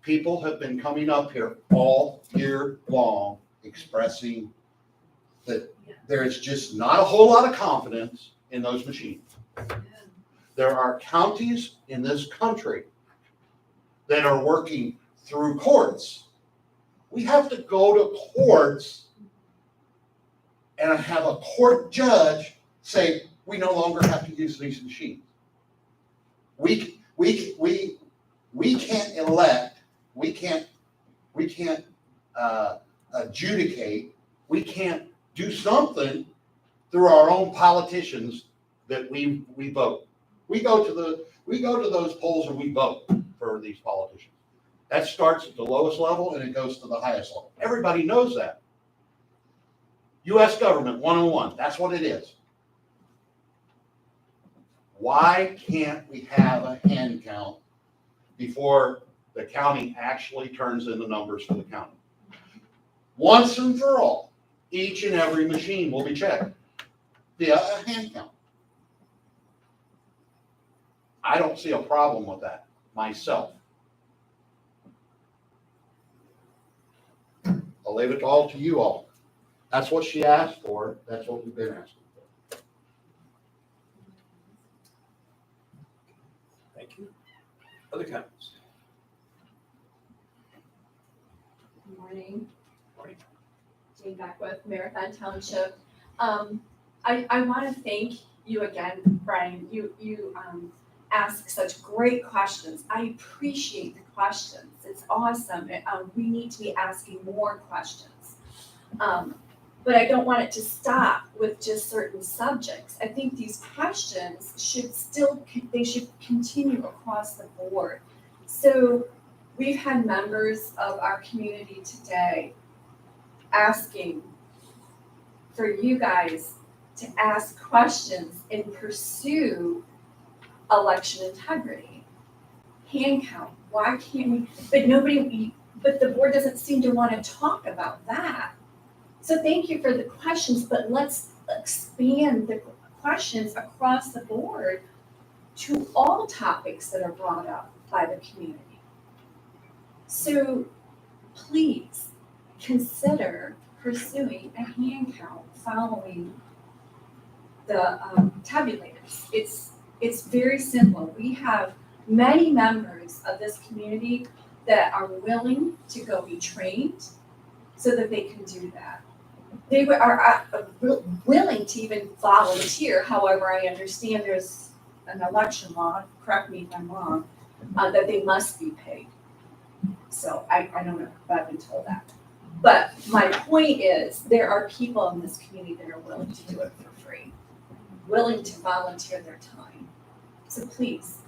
people have been coming up here all year long expressing that there is just not a whole lot of confidence in those machines. There are counties in this country that are working through courts. We have to go to courts and have a court judge say, we no longer have to use these machines. We can't elect, we can't adjudicate, we can't do something through our own politicians that we vote. We go to those polls and we vote for these politicians. That starts at the lowest level and it goes to the highest level. Everybody knows that. U.S. government 101, that's what it is. Why can't we have a hand count before the county actually turns in the numbers for the county? Once and for all, each and every machine will be checked via a hand count. I don't see a problem with that myself. I'll leave it all to you all. That's what she asked for. That's what we've been asking for. Thank you. Other comments? Good morning. Morning. Jane Beckwith, Marathon Township. I want to thank you again, Brian. You ask such great questions. I appreciate the questions. It's awesome. We need to be asking more questions. But I don't want it to stop with just certain subjects. I think these questions should continue across the board. So we've had members of our community today asking for you guys to ask questions and pursue election integrity. Hand count, why can't we, but the board doesn't seem to want to talk about that. So thank you for the questions, but let's expand the questions across the board to all topics that are brought up by the community. So please consider pursuing a hand count following the tabulators. It's very simple. We have many members of this community that are willing to go be trained so that they can do that. They are willing to even volunteer. However, I understand there's an election law, correct me if I'm wrong, that they must be paid. So I don't know, but I've been told that. But my point is, there are people in this community that are willing to do it for free, willing to volunteer their time. So please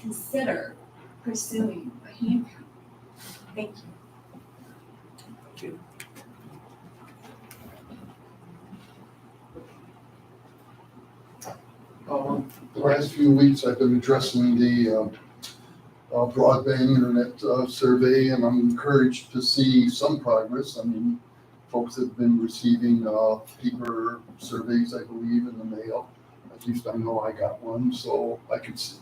consider pursuing a hand count. Thank you. Thank you. The last few weeks, I've been addressing the broadband internet survey, and I'm encouraged to see some progress. I mean, folks have been receiving paper surveys, I believe, in the mail. At least I know I got one, so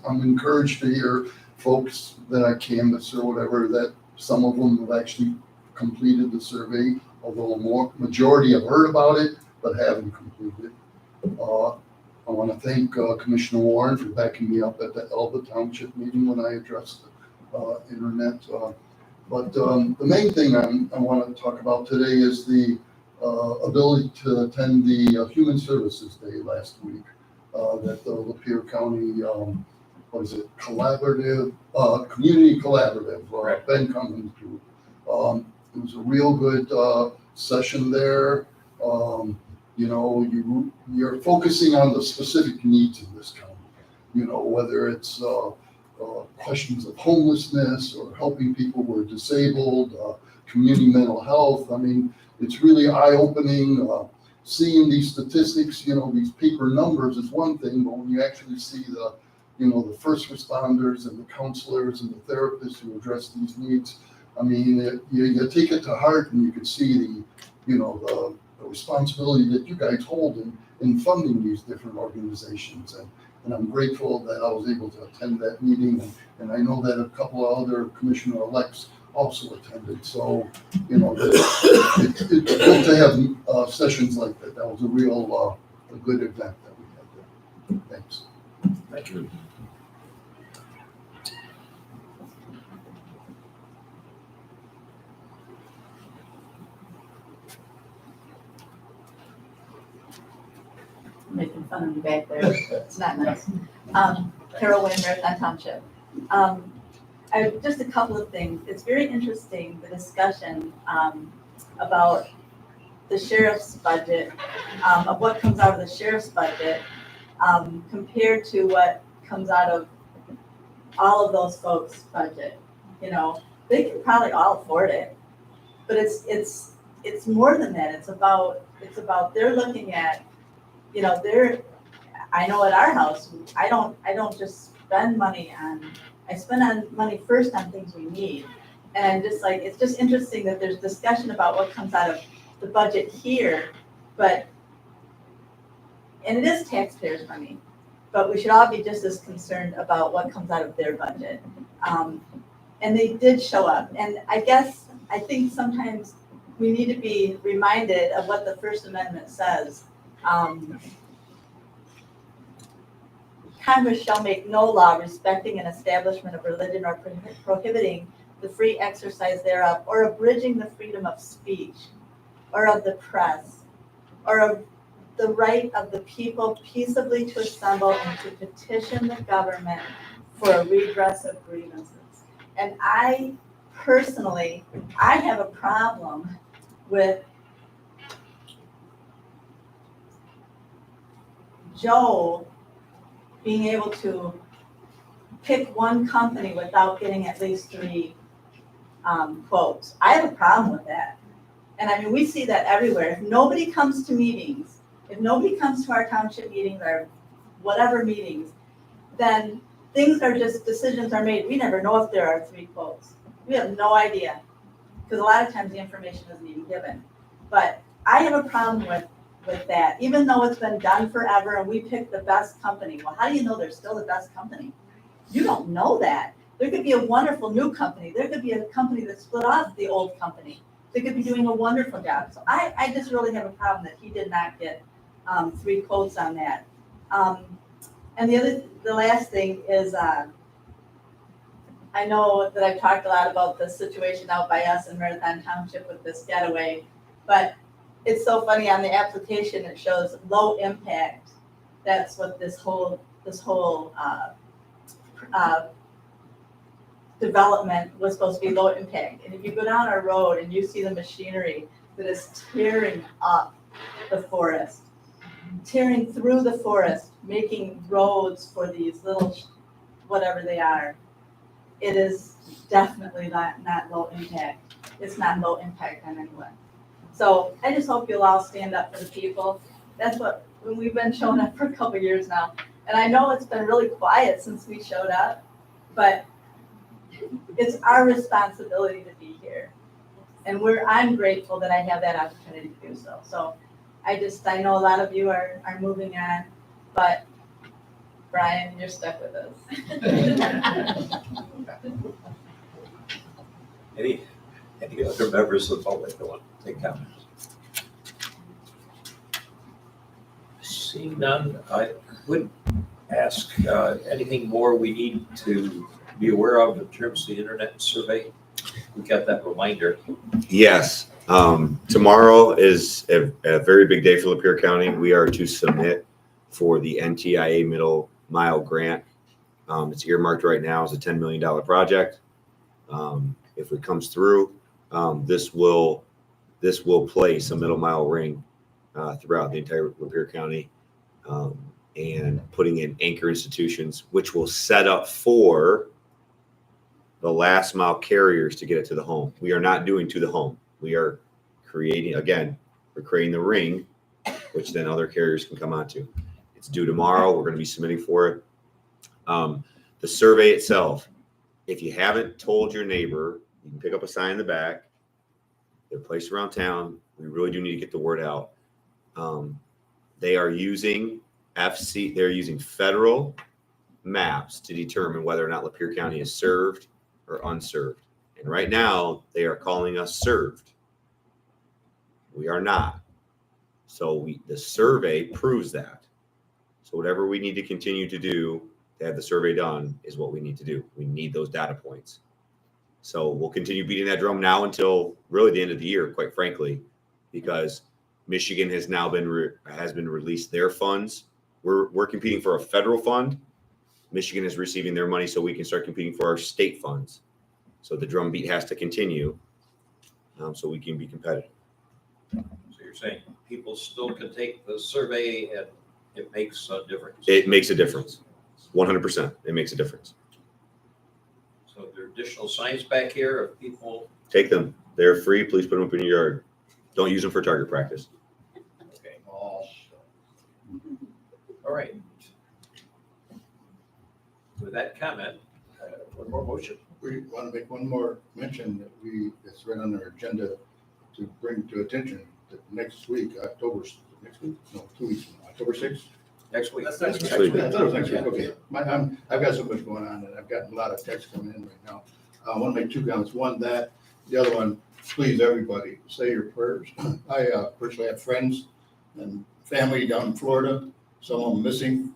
I'm encouraged to hear folks that I canvass or whatever, that some of them have actually completed the survey, although majority have heard about it, but haven't completed. I want to thank Commissioner Warren for backing me up at the Elba Township meeting when I addressed internet. But the main thing I want to talk about today is the ability to attend the Human Services Day last week that the Lapeer County what is it, collaborative, community collaborative, Ben Cummins group. It was a real good session there. You know, you're focusing on the specific needs in this county. You know, whether it's questions of homelessness or helping people who are disabled, community mental health. I mean, it's really eye-opening. Seeing these statistics, you know, these paper numbers is one thing, but when you actually see the, you know, the first responders and the counselors and the therapists who address these needs, I mean, you take it to heart, and you can see the, you know, the responsibility that you guys hold in funding these different organizations. And I'm grateful that I was able to attend that meeting, and I know that a couple of other commissioner-elects also attended. So, you know, it's good to have sessions like that. That was a real a good event that we had there. Thanks. Thank you. Making fun of me back there. It's not nice. Carol Wynn, Marathon Township. Just a couple of things. It's very interesting, the discussion about the sheriff's budget, of what comes out of the sheriff's budget compared to what comes out of all of those folks' budget. You know, they can probably all afford it, but it's more than that. It's about they're looking at, you know, I know at our house, I don't just spend money I spend money first on things we need. And I'm just like, it's just interesting that there's discussion about what comes out of the budget here, and it is taxpayers' money, but we should all be just as concerned about what comes out of their budget. And they did show up. And I think sometimes we need to be reminded of what the First Amendment says. Congress shall make no law respecting an establishment of religion or prohibiting the free exercise thereof, or abridging the freedom of speech, or of the press, or of the right of the people peaceably to assemble and to petition the government for a redress of grievances. And I personally, I have a problem with Joe being able to pick one company without getting at least 3 quotes. I have a problem with that. And I mean, we see that everywhere. If nobody comes to meetings, if nobody comes to our township meetings or whatever meetings, then things are just, decisions are made. We never know if there are 3 quotes. We have no idea, because a lot of times the information isn't even given. But I have a problem with that, even though it's been done forever and we pick the best company. Well, how do you know they're still the best company? You don't know that. There could be a wonderful new company. There could be a company that split off the old company. They could be doing a wonderful job. So I just really have a problem that he did not get 3 quotes on that. And the last thing is, I know that I've talked a lot about the situation out by us in Marathon Township with this getaway, but it's so funny, on the application it shows low impact. That's what this whole development was supposed to be, low impact. And if you go down our road and you see the machinery that is tearing up the forest, tearing through the forest, making roads for these little, whatever they are, it is definitely not low impact. It's not low impact on anyone. So I just hope you'll all stand up for the people. That's what, when we've been showing up for a couple of years now. And I know it's been really quiet since we showed up, but it's our responsibility to be here. And I'm grateful that I have that opportunity to do so. So I know a lot of you are moving on, but Brian, you're stuck with us. Any other members of the public that want to take comments? Seeing none, I would ask anything more we need to be aware of in terms of the internet survey. We got that reminder. Yes. Tomorrow is a very big day for Lapeer County. We are to submit for the NTIA middle mile grant It's earmarked right now as a $10 million project. If it comes through, this will place a middle mile ring throughout the entire Lapeer County, and putting in anchor institutions, which will set up for the last mile carriers to get it to the home. We are not doing to the home. We are creating the ring, which then other carriers can come onto. It's due tomorrow. We're going to be submitting for it. The survey itself, if you haven't told your neighbor, you can pick up a sign in the back. They're placed around town. We really do need to get the word out. They are using they're using federal maps to determine whether or not Lapeer County is served or unserved. And right now, they are calling us served. We are not. So the survey proves that. So whatever we need to continue to do to have the survey done is what we need to do. We need those data points. So we'll continue beating that drum now until really the end of the year, quite frankly, because Michigan has now been released their funds. We're competing for a federal fund. Michigan is receiving their money so we can start competing for our state funds. So the drumbeat has to continue, so we can be competitive. So you're saying people still can take the survey and it makes a difference? It makes a difference. 100%. It makes a difference. So there are additional signs back here if people. Take them. They're free. Please put them up in your yard. Don't use them for target practice. Okay. All right. With that comment, one more motion. We want to make one more mention that it's right on our agenda to bring to attention that next week, October 6th? Next week. That's next week. I thought it was next week, okay. I've got so much going on and I've gotten a lot of texts coming in right now. I want to make two comments. One, that, the other one, please, everybody, say your prayers. I personally have friends and family down in Florida, some of them missing.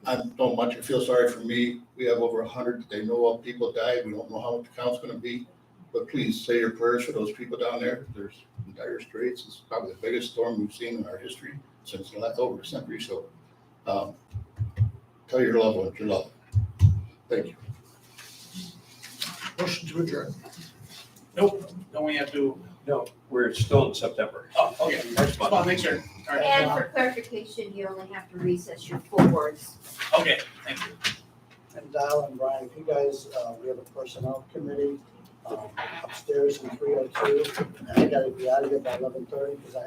I don't want you to feel sorry for me. We have over 100 that they know of. People died. We don't know how much the count's going to be. But please say your prayers for those people down there. There's dire straits. It's probably the biggest storm we've seen in our history since over a century. So tell your loved ones you love them. Thank you. Motion to adjourn. Nope, don't we have to? No, we're still in September. Oh, okay, just want to make sure. All right. And for clarification, you only have to recess your full words. Okay, thank you. And Dial and Brian, if you guys, we have a personnel committee upstairs in 302. And I gotta be out of here by 11:30 because I have